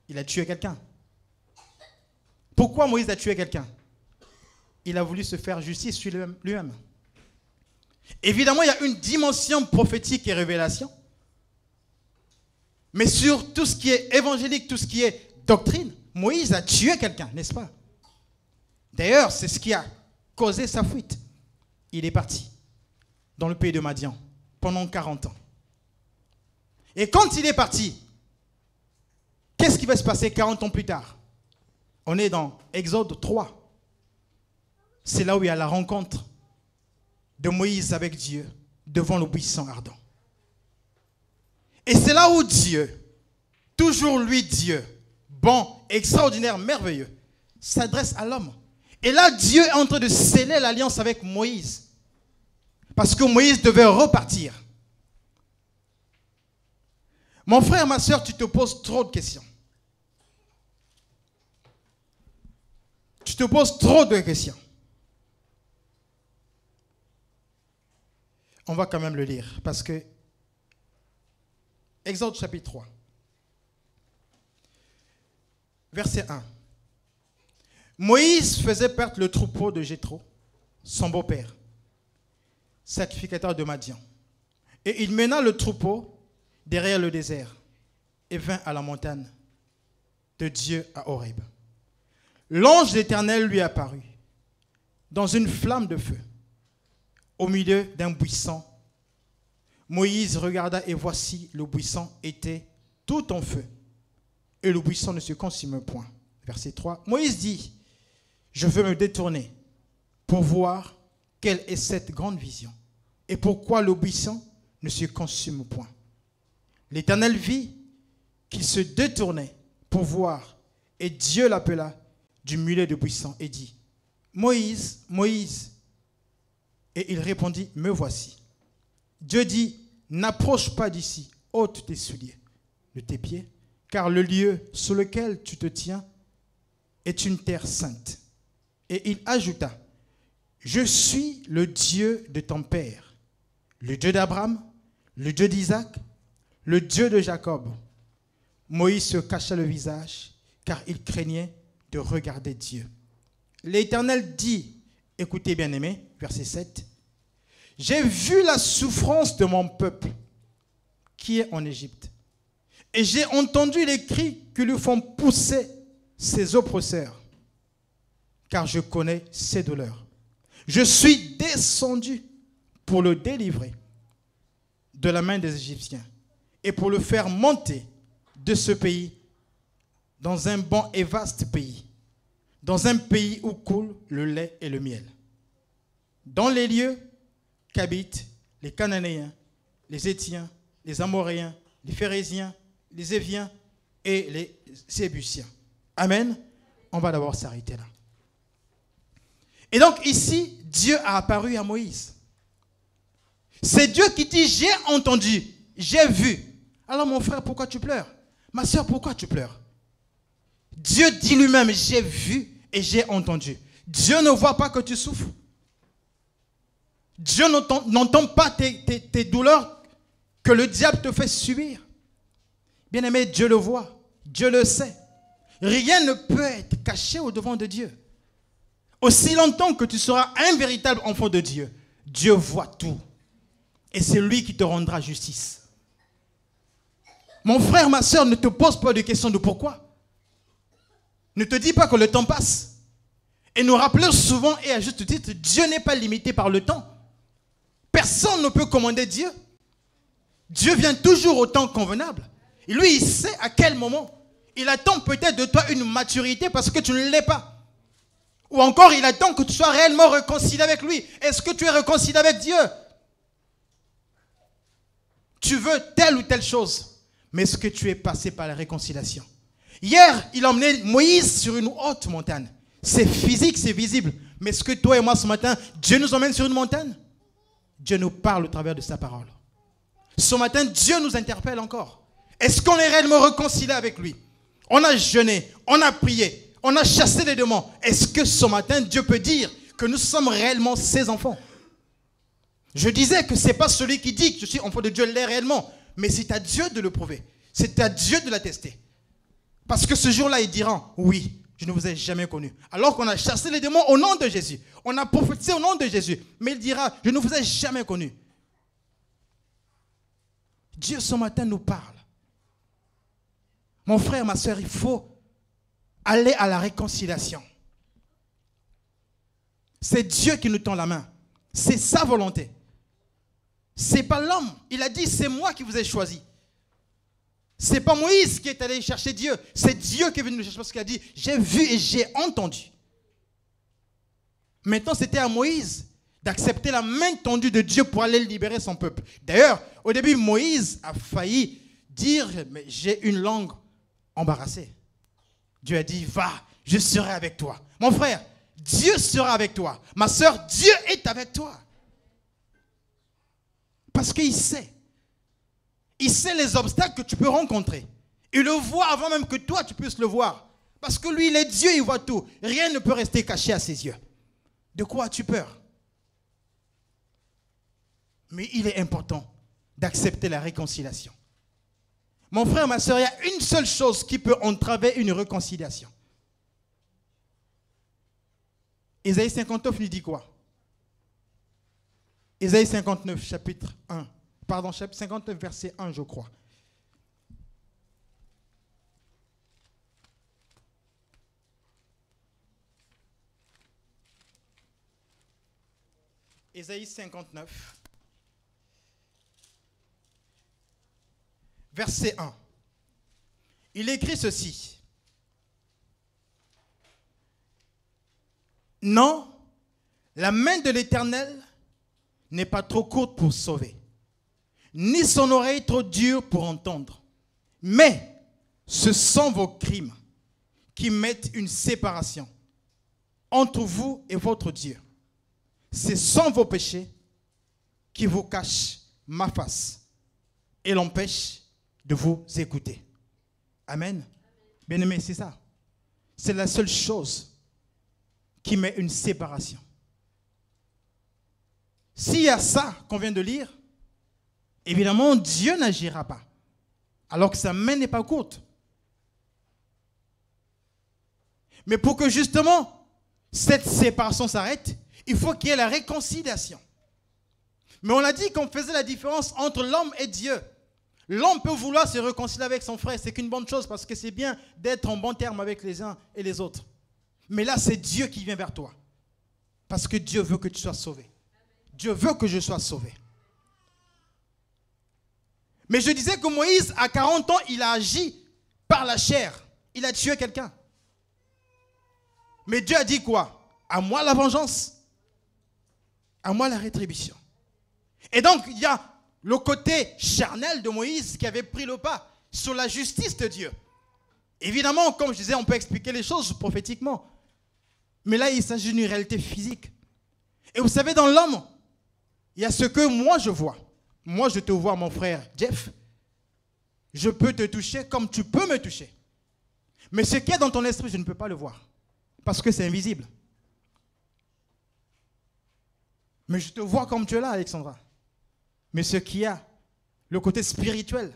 Il a tué quelqu'un. Pourquoi Moïse a tué quelqu'un? Il a voulu se faire justice sur lui-même. Évidemment, il y a une dimension prophétique et révélation. Mais sur tout ce qui est évangélique, tout ce qui est doctrine, Moïse a tué quelqu'un, n'est-ce pas? D'ailleurs, c'est ce qui a causé sa fuite. Il est parti dans le pays de Madian pendant 40 ans. Et quand il est parti, qu'est-ce qui va se passer 40 ans plus tard? On est dans Exode 3. C'est là où il y a la rencontre de Moïse avec Dieu devant le buisson ardent. Et c'est là où Dieu, toujours lui Dieu, bon, extraordinaire, merveilleux, s'adresse à l'homme. Et là, Dieu est en train de sceller l'alliance avec Moïse. Parce que Moïse devait repartir. Mon frère, ma soeur, tu te poses trop de questions. Tu te poses trop de questions. On va quand même le lire. Parce que Exode chapitre 3. Verset 1. Moïse faisait perdre le troupeau de Jéthro, son beau-père, sacrificateur de Madian. Et il mena le troupeau derrière le désert et vint à la montagne de Dieu à Horeb. L'ange de l'Éternel lui apparut dans une flamme de feu au milieu d'un buisson. Moïse regarda et voici le buisson était tout en feu et le buisson ne se consumait point. Verset 3. Moïse dit, je veux me détourner pour voir quelle est cette grande vision et pourquoi le buisson ne se consume point. L'Éternel vit qu'il se détournait pour voir et Dieu l'appela du milieu du buisson et dit, Moïse, Moïse. Et il répondit, me voici. Dieu dit, n'approche pas d'ici, ôte tes souliers de tes pieds, car le lieu sur lequel tu te tiens est une terre sainte. Et il ajouta, je suis le Dieu de ton père, le Dieu d'Abraham, le Dieu d'Isaac, le Dieu de Jacob. Moïse se cacha le visage, car il craignait de regarder Dieu. L'Éternel dit, écoutez bien aimés, verset 7, j'ai vu la souffrance de mon peuple qui est en Égypte, et j'ai entendu les cris que lui font pousser ses oppresseurs, car je connais ses douleurs. Je suis descendu pour le délivrer de la main des Égyptiens et pour le faire monter de ce pays dans un bon et vaste pays, dans un pays où coule le lait et le miel, dans les lieux qu'habitent les Cananéens, les Héthiens, les Amoréens, les Phérésiens, les Éviens et les Jébusiens. Amen. On va d'abord s'arrêter là. Et donc ici, Dieu a apparu à Moïse. C'est Dieu qui dit, j'ai entendu, j'ai vu. Alors mon frère, pourquoi tu pleures? Ma soeur, pourquoi tu pleures? Dieu dit lui-même, j'ai vu et j'ai entendu. Dieu ne voit pas que tu souffres. Dieu n'entend pas tes douleurs que le diable te fait subir. Bien-aimé, Dieu le voit, Dieu le sait. Rien ne peut être caché au-devant de Dieu. Aussi longtemps que tu seras un véritable enfant de Dieu, Dieu voit tout. Et c'est lui qui te rendra justice. Mon frère, ma soeur, ne te pose pas de questions de pourquoi. Ne te dis pas que le temps passe. Et nous rappelons souvent, et à juste titre, Dieu n'est pas limité par le temps. Personne ne peut commander Dieu. Dieu vient toujours au temps convenable. Et lui, il sait à quel moment. Il attend peut-être de toi une maturité parce que tu ne l'es pas. Ou encore, il attend que tu sois réellement réconcilié avec lui. Est-ce que tu es réconcilié avec Dieu? Tu veux telle ou telle chose, mais est-ce que tu es passé par la réconciliation? Hier, il a emmené Moïse sur une haute montagne. C'est physique, c'est visible. Mais est-ce que toi et moi ce matin, Dieu nous emmène sur une montagne? Dieu nous parle au travers de sa parole. Ce matin, Dieu nous interpelle encore. Est-ce qu'on est réellement réconcilié avec lui? On a jeûné, on a prié, on a chassé les démons. Est-ce que ce matin, Dieu peut dire que nous sommes réellement ses enfants? Je disais que ce n'est pas celui qui dit que je suis enfant de Dieu l'est réellement, mais c'est à Dieu de le prouver. C'est à Dieu de l'attester. Parce que ce jour-là, il dira, oui, je ne vous ai jamais connu. Alors qu'on a chassé les démons au nom de Jésus. On a prophétisé au nom de Jésus. Mais il dira, je ne vous ai jamais connu. Dieu ce matin nous parle. Mon frère, ma soeur, il faut aller à la réconciliation. C'est Dieu qui nous tend la main. C'est sa volonté. Ce n'est pas l'homme. Il a dit, c'est moi qui vous ai choisi. Ce n'est pas Moïse qui est allé chercher Dieu. C'est Dieu qui est venu nous chercher parce qu'il a dit, j'ai vu et j'ai entendu. Maintenant, c'était à Moïse d'accepter la main tendue de Dieu pour aller libérer son peuple. D'ailleurs, au début, Moïse a failli dire, mais j'ai une langue embarrassée. Dieu a dit, va, je serai avec toi. Mon frère, Dieu sera avec toi. Ma soeur, Dieu est avec toi. Parce qu'il sait. Il sait les obstacles que tu peux rencontrer. Il le voit avant même que toi, tu puisses le voir. Parce que lui, il est Dieu, il voit tout. Rien ne peut rester caché à ses yeux. De quoi as-tu peur? Mais il est important d'accepter la réconciliation. Mon frère, ma soeur, il y a une seule chose qui peut entraver une réconciliation. Ésaïe 59 nous dit quoi? Ésaïe 59, chapitre 1. Pardon, chapitre 59, verset 1, je crois. Ésaïe 59, verset 1. Il écrit ceci. Non, la main de l'Éternel n'est pas trop courte pour sauver, ni son oreille trop dure pour entendre. Mais ce sont vos crimes qui mettent une séparation entre vous et votre Dieu. Ce sont vos péchés qui vous cachent ma face et l'empêchent de vous écouter. Amen. Bien-aimé, c'est ça. C'est la seule chose qui met une séparation. S'il y a ça qu'on vient de lire, évidemment, Dieu n'agira pas, alors que sa main n'est pas courte. Mais pour que justement cette séparation s'arrête, il faut qu'il y ait la réconciliation. Mais on a dit qu'on faisait la différence entre l'homme et Dieu. L'homme peut vouloir se réconcilier avec son frère, c'est qu'une bonne chose parce que c'est bien d'être en bon terme avec les uns et les autres. Mais là, c'est Dieu qui vient vers toi. Parce que Dieu veut que tu sois sauvé. Dieu veut que je sois sauvé. Mais je disais que Moïse, à 40 ans, il a agi par la chair. Il a tué quelqu'un. Mais Dieu a dit quoi? À moi la vengeance. À moi la rétribution. Et donc, il y a le côté charnel de Moïse qui avait pris le pas sur la justice de Dieu. Évidemment, comme je disais, on peut expliquer les choses prophétiquement. Mais là, il s'agit d'une réalité physique. Et vous savez, dans l'homme, il y a ce que moi je vois. Moi, je te vois, mon frère Jeff. Je peux te toucher comme tu peux me toucher. Mais ce qu'il y a dans ton esprit, je ne peux pas le voir. Parce que c'est invisible. Mais je te vois comme tu es là, Alexandra. Mais ce qu'il y a, le côté spirituel,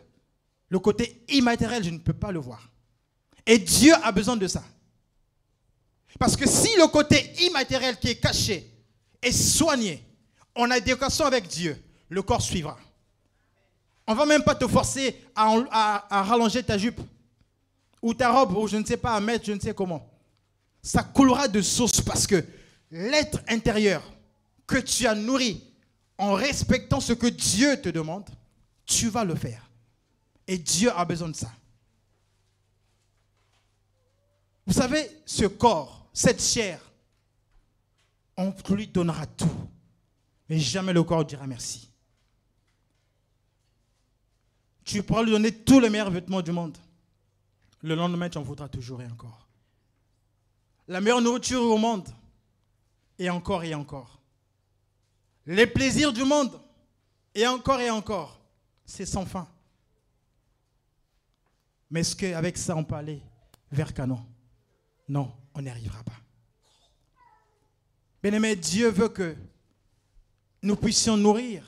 le côté immatériel, je ne peux pas le voir. Et Dieu a besoin de ça. Parce que si le côté immatériel qui est caché est soigné, en adéquation avec Dieu, le corps suivra. On ne va même pas te forcer à rallonger ta jupe ou ta robe, ou je ne sais pas, à mettre, je ne sais comment. Ça coulera de source parce que l'être intérieur que tu as nourri en respectant ce que Dieu te demande, tu vas le faire. Et Dieu a besoin de ça. Vous savez, ce corps, cette chair, on lui donnera tout. Mais jamais le corps dira merci. Tu pourras lui donner tous les meilleurs vêtements du monde. Le lendemain, tu en voudras toujours et encore. La meilleure nourriture au monde. Et encore et encore. Les plaisirs du monde. Et encore. C'est sans fin. Mais est-ce qu'avec ça, on peut aller vers Canaan? Non, on n'y arrivera pas. Bien-aimé, Dieu veut que nous puissions nourrir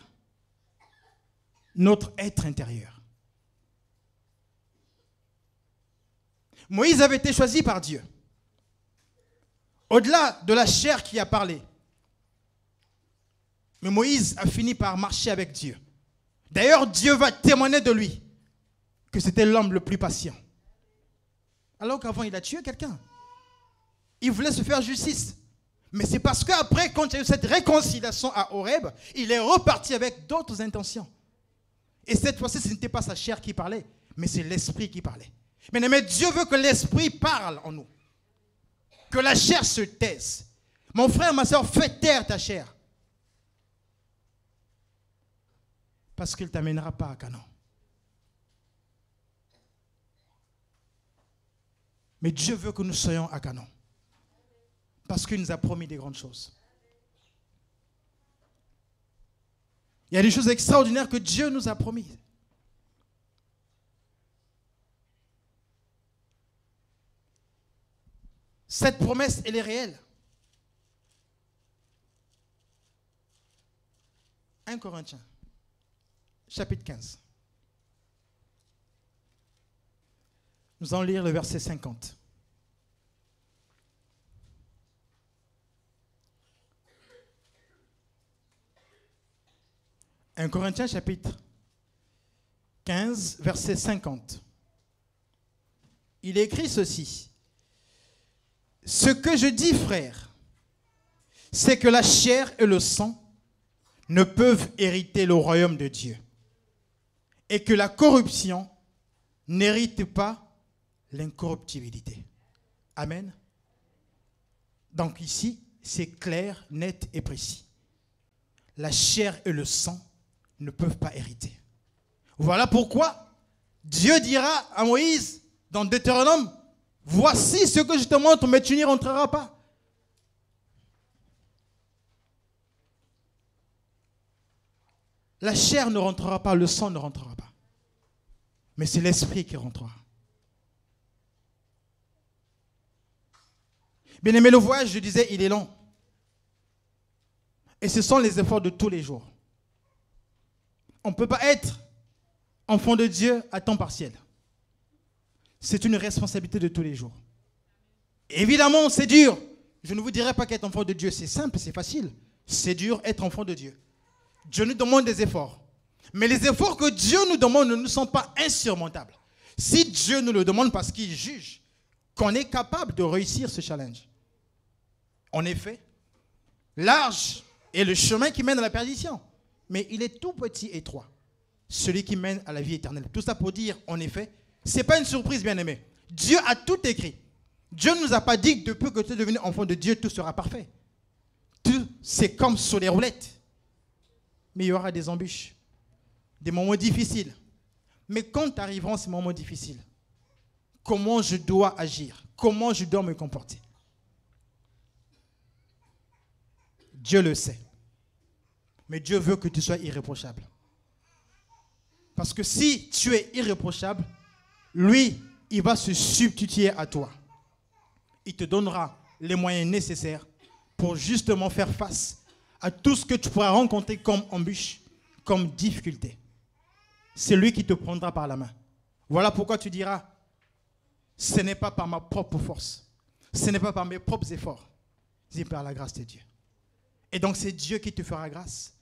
notre être intérieur. Moïse avait été choisi par Dieu. Au-delà de la chair qui a parlé. Mais Moïse a fini par marcher avec Dieu. D'ailleurs, Dieu va témoigner de lui que c'était l'homme le plus patient. Alors qu'avant, il a tué quelqu'un. Il voulait se faire justice. Mais c'est parce qu'après, quand il y a eu cette réconciliation à Horeb, il est reparti avec d'autres intentions. Et cette fois-ci, ce n'était pas sa chair qui parlait, mais c'est l'esprit qui parlait. Mais Dieu veut que l'esprit parle en nous. Que la chair se taise. Mon frère, ma soeur, fais taire ta chair. Parce qu'il ne t'amènera pas à Canaan. Mais Dieu veut que nous soyons à Canaan. Parce qu'il nous a promis des grandes choses. Il y a des choses extraordinaires que Dieu nous a promises. Cette promesse, elle est réelle. 1 Corinthiens, chapitre 15. Nous allons lire le verset 50. « 1 Corinthiens, chapitre 15, verset 50. Il écrit ceci. « Ce que je dis, frère, c'est que la chair et le sang ne peuvent hériter le royaume de Dieu, et que la corruption n'hérite pas l'incorruptibilité. » Amen. Donc ici, c'est clair, net et précis. La chair et le sang ne peuvent pas hériter. Voilà pourquoi Dieu dira à Moïse dans Deutéronome, « Voici ce que je te montre, mais tu n'y rentreras pas. » La chair ne rentrera pas, le sang ne rentrera pas. Mais c'est l'esprit qui rentrera. Bien aimé, le voyage, je disais, il est long. Et ce sont les efforts de tous les jours. On ne peut pas être enfant de Dieu à temps partiel. C'est une responsabilité de tous les jours. Évidemment, c'est dur. Je ne vous dirai pas qu'être enfant de Dieu, c'est simple, c'est facile. C'est dur être enfant de Dieu. Dieu nous demande des efforts. Mais les efforts que Dieu nous demande ne sont pas insurmontables. Si Dieu nous le demande parce qu'il juge qu'on est capable de réussir ce challenge. En effet, large est le chemin qui mène à la perdition. Mais il est tout petit et étroit. Celui qui mène à la vie éternelle. Tout ça pour dire, en effet, ce n'est pas une surprise, bien-aimé. Dieu a tout écrit. Dieu ne nous a pas dit que depuis que tu es devenu enfant de Dieu, tout sera parfait. Tout, c'est comme sur les roulettes. Mais il y aura des embûches, des moments difficiles. Mais quand arriveront ces moments difficiles, comment je dois agir? Comment je dois me comporter? Dieu le sait. Mais Dieu veut que tu sois irréprochable. Parce que si tu es irréprochable, lui, il va se substituer à toi. Il te donnera les moyens nécessaires pour justement faire face à tout ce que tu pourras rencontrer comme embûche, comme difficulté. C'est lui qui te prendra par la main. Voilà pourquoi tu diras, ce n'est pas par ma propre force, ce n'est pas par mes propres efforts, c'est par la grâce de Dieu. Et donc c'est Dieu qui te fera grâce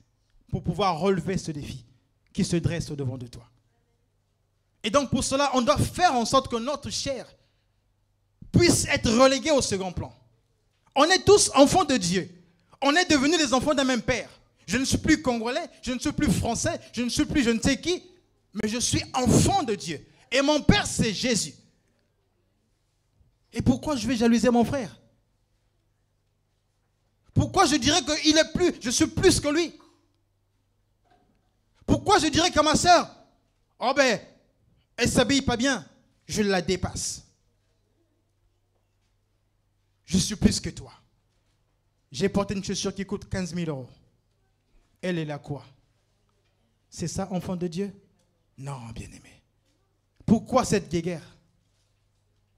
pour pouvoir relever ce défi qui se dresse au-devant de toi. Et donc pour cela, on doit faire en sorte que notre chair puisse être reléguée au second plan. On est tous enfants de Dieu. On est devenus les enfants d'un même père. Je ne suis plus congolais, je ne suis plus français, je ne suis plus je ne sais qui, mais je suis enfant de Dieu. Et mon père, c'est Jésus. Et pourquoi je vais jalouser mon frère? Pourquoi je dirais que je suis plus que lui? Pourquoi je dirais qu'à ma soeur, oh ben, elle ne s'habille pas bien, je la dépasse. Je suis plus que toi. J'ai porté une chaussure qui coûte 15 000 €. Elle est là quoi? C'est ça, enfant de Dieu? Non, bien-aimé. Pourquoi cette guéguerre?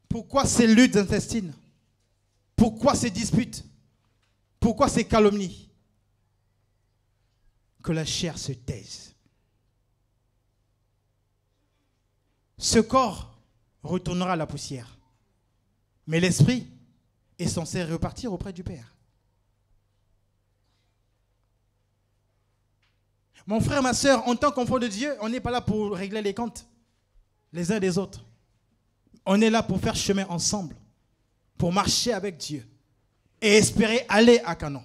Pourquoi ces luttes intestines? Pourquoi ces disputes? Pourquoi ces calomnies? Que la chair se taise. Ce corps retournera à la poussière. Mais l'esprit est censé repartir auprès du Père. Mon frère, ma soeur, en tant qu'enfant de Dieu, on n'est pas là pour régler les comptes les uns des autres. On est là pour faire chemin ensemble, pour marcher avec Dieu et espérer aller à Canaan.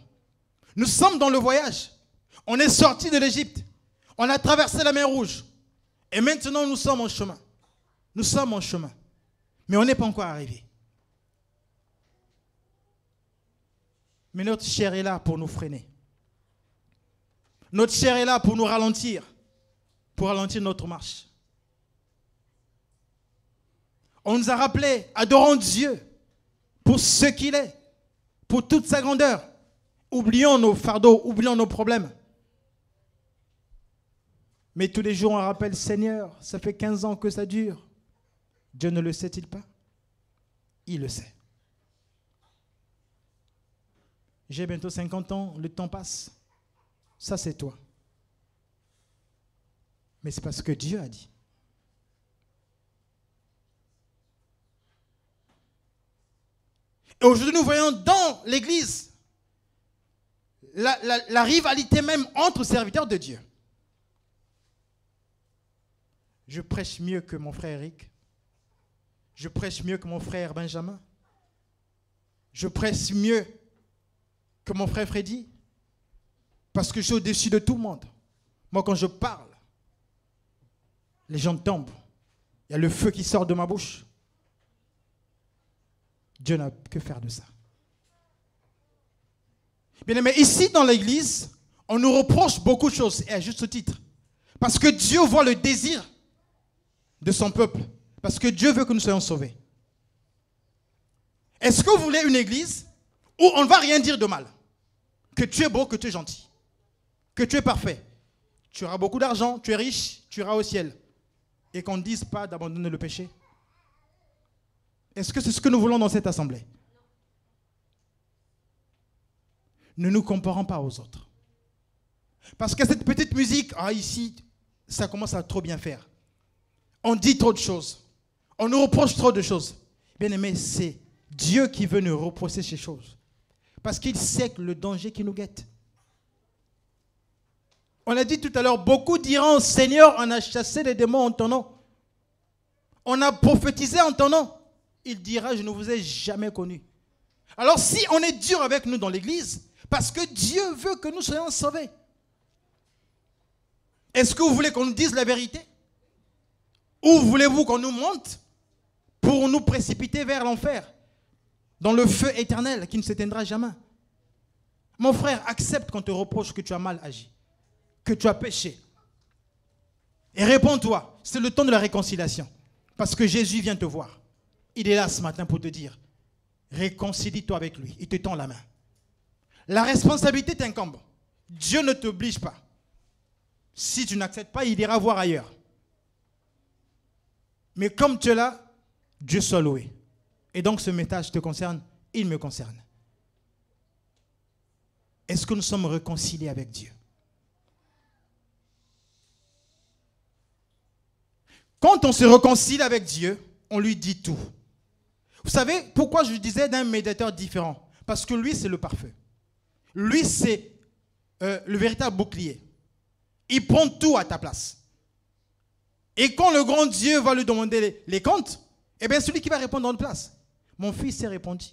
Nous sommes dans le voyage. On est sortis de l'Égypte. On a traversé la mer Rouge. Et maintenant, nous sommes en chemin. Nous sommes en chemin. Mais on n'est pas encore arrivé. Mais notre chair est là pour nous freiner. Notre chair est là pour nous ralentir, pour ralentir notre marche. On nous a rappelé, adorons Dieu pour ce qu'il est, pour toute sa grandeur. Oublions nos fardeaux, oublions nos problèmes. Mais tous les jours, on rappelle, Seigneur, ça fait 15 ans que ça dure. Dieu ne le sait-il pas? Il le sait. J'ai bientôt 50 ans, le temps passe. Ça, c'est toi. Mais c'est parce que Dieu a dit. Et aujourd'hui, nous voyons dans l'Église la rivalité même entre serviteurs de Dieu. Je prêche mieux que mon frère Eric. Je prêche mieux que mon frère Benjamin. Je prêche mieux que mon frère Freddy. Parce que je suis au-dessus de tout le monde. Moi, quand je parle, les gens tombent. Il y a le feu qui sort de ma bouche. Dieu n'a que faire de ça. Bien aimé, ici dans l'église, on nous reproche beaucoup de choses, et à juste titre. Parce que Dieu voit le désir de son peuple. Parce que Dieu veut que nous soyons sauvés. Est-ce que vous voulez une église où on ne va rien dire de mal? Que tu es beau, que tu es gentil. Que tu es parfait, tu auras beaucoup d'argent, tu es riche, tu iras au ciel. Et qu'on ne dise pas d'abandonner le péché. Est-ce que c'est ce que nous voulons dans cette assemblée? ne nous comparons pas aux autres. Parce que cette petite musique, ici, ça commence à trop bien faire. On dit trop de choses. On nous reproche trop de choses. Bien aimé, c'est Dieu qui veut nous reprocher ces choses. Parce qu'il sait le danger qui nous guette. On a dit tout à l'heure, beaucoup diront, Seigneur, on a chassé les démons en ton nom. On a prophétisé en ton nom. Il dira, je ne vous ai jamais connu. Alors si on est dur avec nous dans l'église, parce que Dieu veut que nous soyons sauvés. Est-ce que vous voulez qu'on nous dise la vérité? Ou voulez-vous qu'on nous monte pour nous précipiter vers l'enfer, dans le feu éternel qui ne s'éteindra jamais? Mon frère, accepte qu'on te reproche que tu as mal agi, que tu as péché. Et réponds-toi, c'est le temps de la réconciliation. Parce que Jésus vient te voir. Il est là ce matin pour te dire, réconcilie-toi avec lui. Il te tend la main. La responsabilité t'incombe. Dieu ne t'oblige pas. Si tu n'acceptes pas, il ira voir ailleurs. Mais comme tu es là, Dieu soit loué. Et donc ce message te concerne, il me concerne. Est-ce que nous sommes réconciliés avec Dieu? Quand on se réconcilie avec Dieu, on lui dit tout. Vous savez pourquoi je disais d'un médiateur différent? Parce que lui, c'est le parfait. Lui, c'est le véritable bouclier. Il prend tout à ta place. Et quand le grand Dieu va lui demander les comptes, eh bien, celui qui va répondre en place. Mon fils s'est répondu.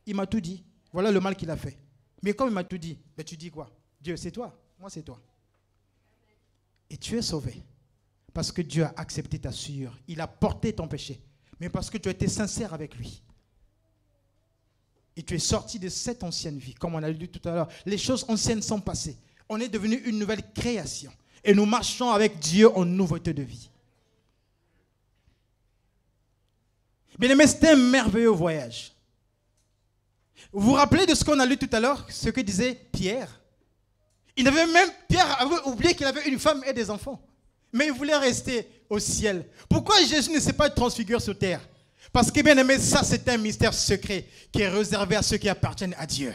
Il m'a tout dit. Voilà le mal qu'il a fait. Mais comme il m'a tout dit, ben tu dis quoi? Dieu, c'est toi. Moi, c'est toi. Et tu es sauvé. Parce que Dieu a accepté ta souillure. Il a porté ton péché. Mais parce que tu as été sincère avec lui. Et tu es sorti de cette ancienne vie. Comme on a lu tout à l'heure. Les choses anciennes sont passées. On est devenu une nouvelle création. Et nous marchons avec Dieu en nouveauté de vie. Bien aimé, c'était un merveilleux voyage. Vous vous rappelez de ce qu'on a lu tout à l'heure? Ce que disait Pierre. Pierre avait oublié qu'il avait une femme et des enfants. Mais il voulait rester au ciel. Pourquoi Jésus ne s'est pas transfiguré sur terre? Parce que, bien aimé, ça c'est un mystère secret qui est réservé à ceux qui appartiennent à Dieu.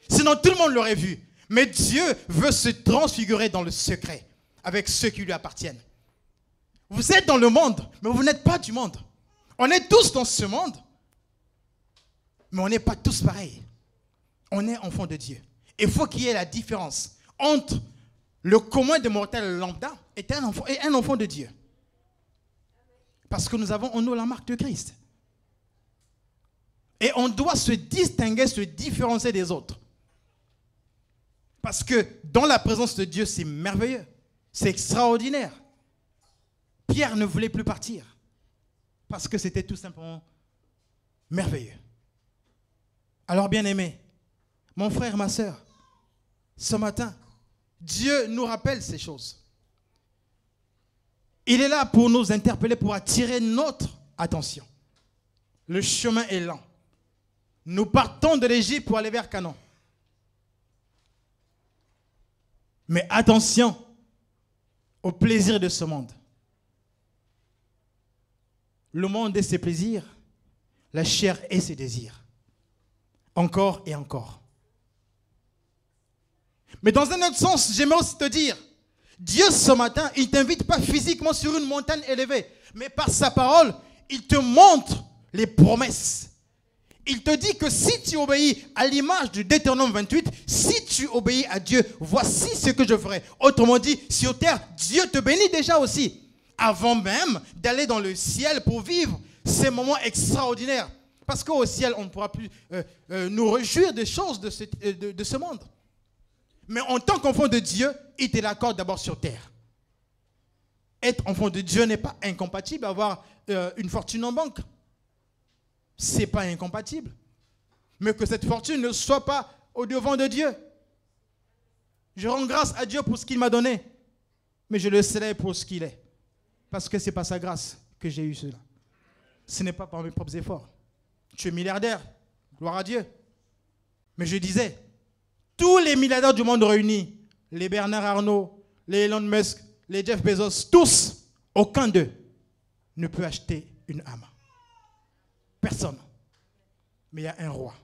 Sinon tout le monde l'aurait vu. Mais Dieu veut se transfigurer dans le secret avec ceux qui lui appartiennent. Vous êtes dans le monde, mais vous n'êtes pas du monde. On est tous dans ce monde, mais on n'est pas tous pareils. On est enfants de Dieu. Il faut qu'il y ait la différence entre le commun des mortels lambda et un enfant de Dieu. Parce que nous avons en nous la marque de Christ. Et on doit se distinguer, se différencier des autres. Parce que dans la présence de Dieu, c'est merveilleux. C'est extraordinaire. Pierre ne voulait plus partir. Parce que c'était tout simplement merveilleux. Alors bien aimé, mon frère, ma soeur, ce matin, Dieu nous rappelle ces choses. Il est là pour nous interpeller, pour attirer notre attention. Le chemin est lent. Nous partons de l'Égypte pour aller vers Canaan. Mais attention au plaisir de ce monde. Le monde et ses plaisirs, la chair et ses désirs. Encore et encore. Mais dans un autre sens, j'aimerais aussi te dire, Dieu ce matin, il ne t'invite pas physiquement sur une montagne élevée, mais par sa parole, il te montre les promesses. Il te dit que si tu obéis à l'image du Deutéronome 28, si tu obéis à Dieu, voici ce que je ferai. Autrement dit, sur terre, Dieu te bénit déjà aussi. Avant même d'aller dans le ciel pour vivre ces moments extraordinaires. Parce qu'au ciel, on ne pourra plus nous réjouir des choses de ce monde. Mais en tant qu'enfant de Dieu, il te l'accorde d'abord sur terre. Être enfant de Dieu n'est pas incompatible, avoir une fortune en banque. Ce n'est pas incompatible. Mais que cette fortune ne soit pas au-devant de Dieu. Je rends grâce à Dieu pour ce qu'il m'a donné. Mais je le célèbre pour ce qu'il est. Parce que ce n'est pas sa grâce que j'ai eu cela. Ce n'est pas par mes propres efforts. Tu es milliardaire, gloire à Dieu. Mais je disais, tous les milliardaires du monde réunis, les Bernard Arnault, les Elon Musk, les Jeff Bezos, tous, aucun d'eux ne peut acheter une âme. Personne. Mais il y a un roi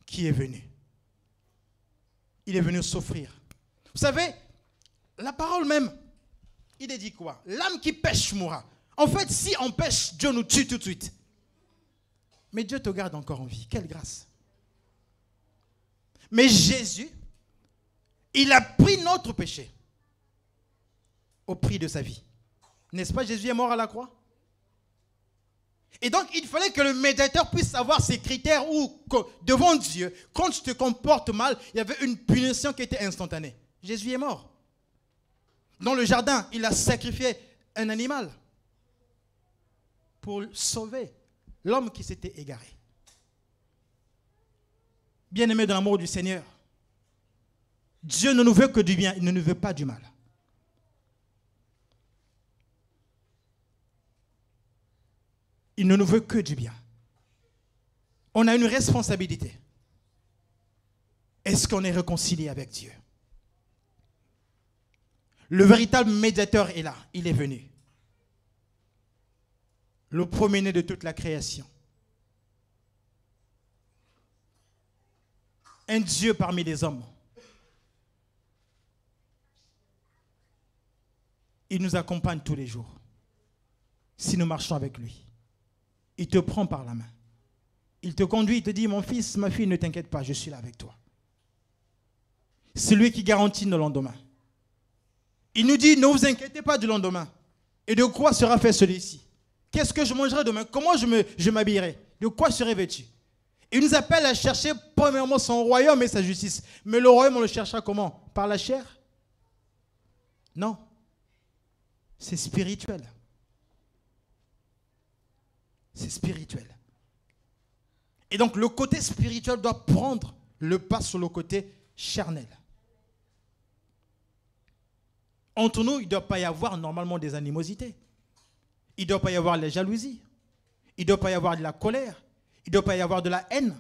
qui est venu. Il est venu s'offrir. Vous savez, la parole même, il est dit quoi? L'âme qui pêche mourra. En fait, si on pêche, Dieu nous tue tout de suite. Mais Dieu te garde encore en vie. Quelle grâce. Mais Jésus, il a pris notre péché au prix de sa vie. N'est-ce pas, Jésus est mort à la croix? Et donc, il fallait que le médiateur puisse avoir ces critères où, devant Dieu, quand tu te comportes mal, il y avait une punition qui était instantanée. Jésus est mort. Dans le jardin, il a sacrifié un animal pour sauver l'homme qui s'était égaré. Bien-aimés dans l'amour du Seigneur, Dieu ne nous veut que du bien, il ne nous veut pas du mal. Il ne nous veut que du bien. On a une responsabilité. Est-ce qu'on est réconcilié avec Dieu? Le véritable médiateur est là, il est venu. Le premier-né de toute la création. Un Dieu parmi les hommes. Il nous accompagne tous les jours. Si nous marchons avec lui. Il te prend par la main. Il te conduit, il te dit, mon fils, ma fille, ne t'inquiète pas, je suis là avec toi. C'est lui qui garantit nos lendemains. Il nous dit, ne vous inquiétez pas du lendemain. Et de quoi sera fait celui-ci? Qu'est-ce que je mangerai demain? Comment je m'habillerai? De quoi serai vêtu? Il nous appelle à chercher premièrement son royaume et sa justice. Mais le royaume, on le cherchera comment? Par la chair? Non. C'est spirituel. C'est spirituel. Et donc, le côté spirituel doit prendre le pas sur le côté charnel. Entre nous, il ne doit pas y avoir normalement des animosités. Il ne doit pas y avoir la jalousie. Il ne doit pas y avoir de la colère. Il ne doit pas y avoir de la haine.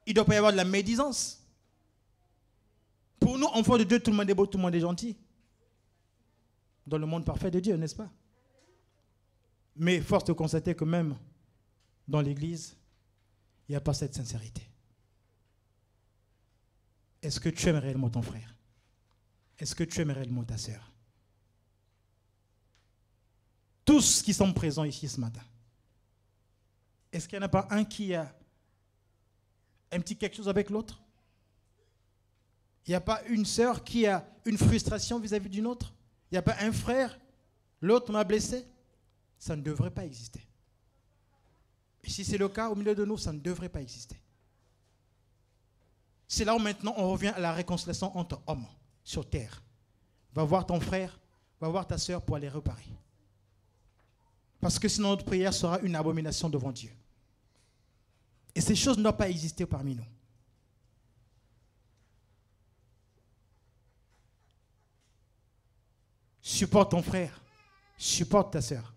Il ne doit pas y avoir de la médisance. Pour nous, enfants de Dieu, tout le monde est beau, tout le monde est gentil. Dans le monde parfait de Dieu, n'est-ce pas? Mais force de constater que même dans l'Église, il n'y a pas cette sincérité. Est-ce que tu aimes réellement ton frère? Est-ce que tu aimes réellement ta sœur? Tous qui sont présents ici ce matin, est-ce qu'il n'y en a pas un qui a un petit quelque chose avec l'autre? Il n'y a pas une sœur qui a une frustration vis-à-vis d'une autre? Il n'y a pas un frère, l'autre m'a blessé? Ça ne devrait pas exister. Et si c'est le cas au milieu de nous, ça ne devrait pas exister. C'est là où maintenant on revient à la réconciliation entre hommes sur terre. Va voir ton frère, va voir ta sœur pour aller réparer. Parce que sinon notre prière sera une abomination devant Dieu. Et ces choses ne doivent pas exister parmi nous. Supporte ton frère, supporte ta sœur.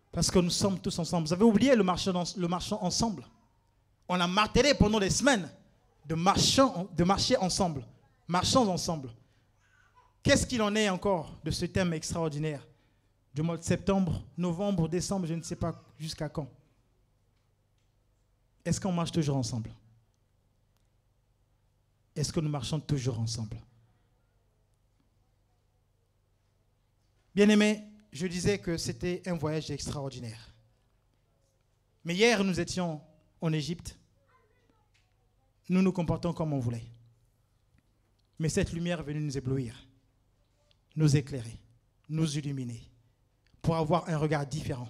Parce que nous sommes tous ensemble. Vous avez oublié le marchant ensemble. On a martelé pendant des semaines de marcher ensemble. Marchons ensemble. Qu'est-ce qu'il en est encore de ce thème extraordinaire du mois de septembre, novembre, décembre, je ne sais pas jusqu'à quand? Est-ce qu'on marche toujours ensemble? Est-ce que nous marchons toujours ensemble? Bien-aimés, je disais que c'était un voyage extraordinaire. Mais hier, nous étions en Égypte. Nous nous comportons comme on voulait. Mais cette lumière est venue nous éblouir, nous éclairer, nous illuminer, pour avoir un regard différent.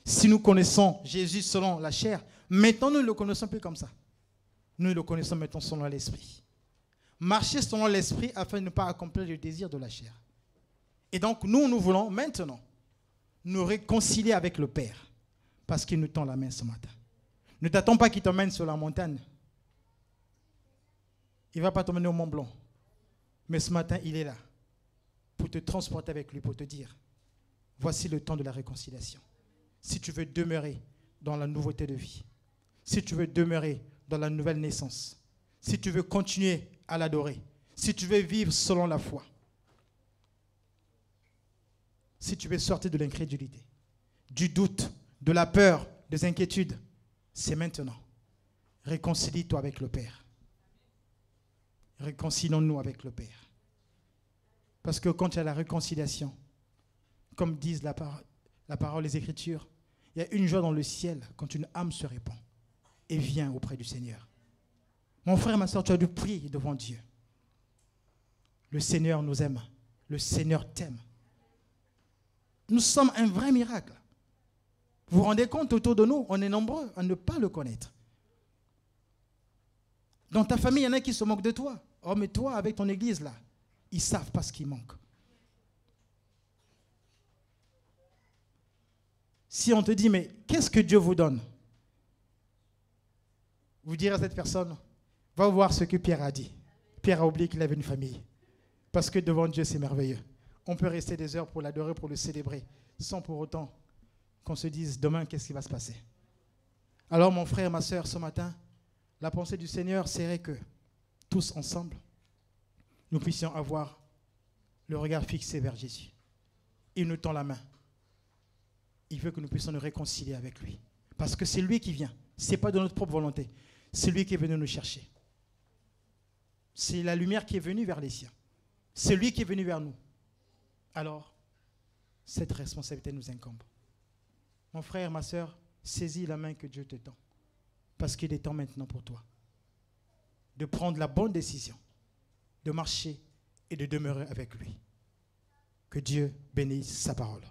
Si nous connaissons Jésus selon la chair, maintenant nous ne le connaissons plus comme ça. Nous le connaissons maintenant selon l'esprit. Marcher selon l'esprit afin de ne pas accomplir le désir de la chair. Et donc, nous voulons maintenant nous réconcilier avec le Père parce qu'il nous tend la main ce matin. Ne t'attends pas qu'il t'emmène sur la montagne. Il ne va pas t'emmener au Mont Blanc. Mais ce matin, il est là pour te transporter avec lui, pour te dire, voici le temps de la réconciliation. Si tu veux demeurer dans la nouveauté de vie, si tu veux demeurer dans la nouvelle naissance, si tu veux continuer à l'adorer, si tu veux vivre selon la foi, si tu veux sortir de l'incrédulité, du doute, de la peur, des inquiétudes, c'est maintenant. Réconcilie-toi avec le Père. réconcilions-nous avec le Père. Parce que quand il y a la réconciliation, comme disent la parole, les Écritures, il y a une joie dans le ciel quand une âme se répand et vient auprès du Seigneur. Mon frère, ma soeur, tu as dû prier devant Dieu. Le Seigneur nous aime. Le Seigneur t'aime. Nous sommes un vrai miracle. Vous vous rendez compte, autour de nous, on est nombreux à ne pas le connaître. Dans ta famille, il y en a qui se moquent de toi. Oh, mais toi, avec ton église, là, ils ne savent pas ce qui manque. Si on te dit, mais qu'est-ce que Dieu vous donne? Vous direz à cette personne, va voir ce que Pierre a dit. Pierre a oublié qu'il avait une famille. Parce que devant Dieu, c'est merveilleux. On peut rester des heures pour l'adorer, pour le célébrer, sans pour autant qu'on se dise, demain, qu'est-ce qui va se passer? Alors, mon frère, ma soeur, ce matin, la pensée du Seigneur serait que, tous ensemble, nous puissions avoir le regard fixé vers Jésus. Il nous tend la main. Il veut que nous puissions nous réconcilier avec lui. Parce que c'est lui qui vient. Ce n'est pas de notre propre volonté. C'est lui qui est venu nous chercher. C'est la lumière qui est venue vers les siens. C'est lui qui est venu vers nous. Alors, cette responsabilité nous incombe. Mon frère, ma soeur, saisis la main que Dieu te tend. Parce qu'il est temps maintenant pour toi de prendre la bonne décision, de marcher et de demeurer avec lui. Que Dieu bénisse sa parole.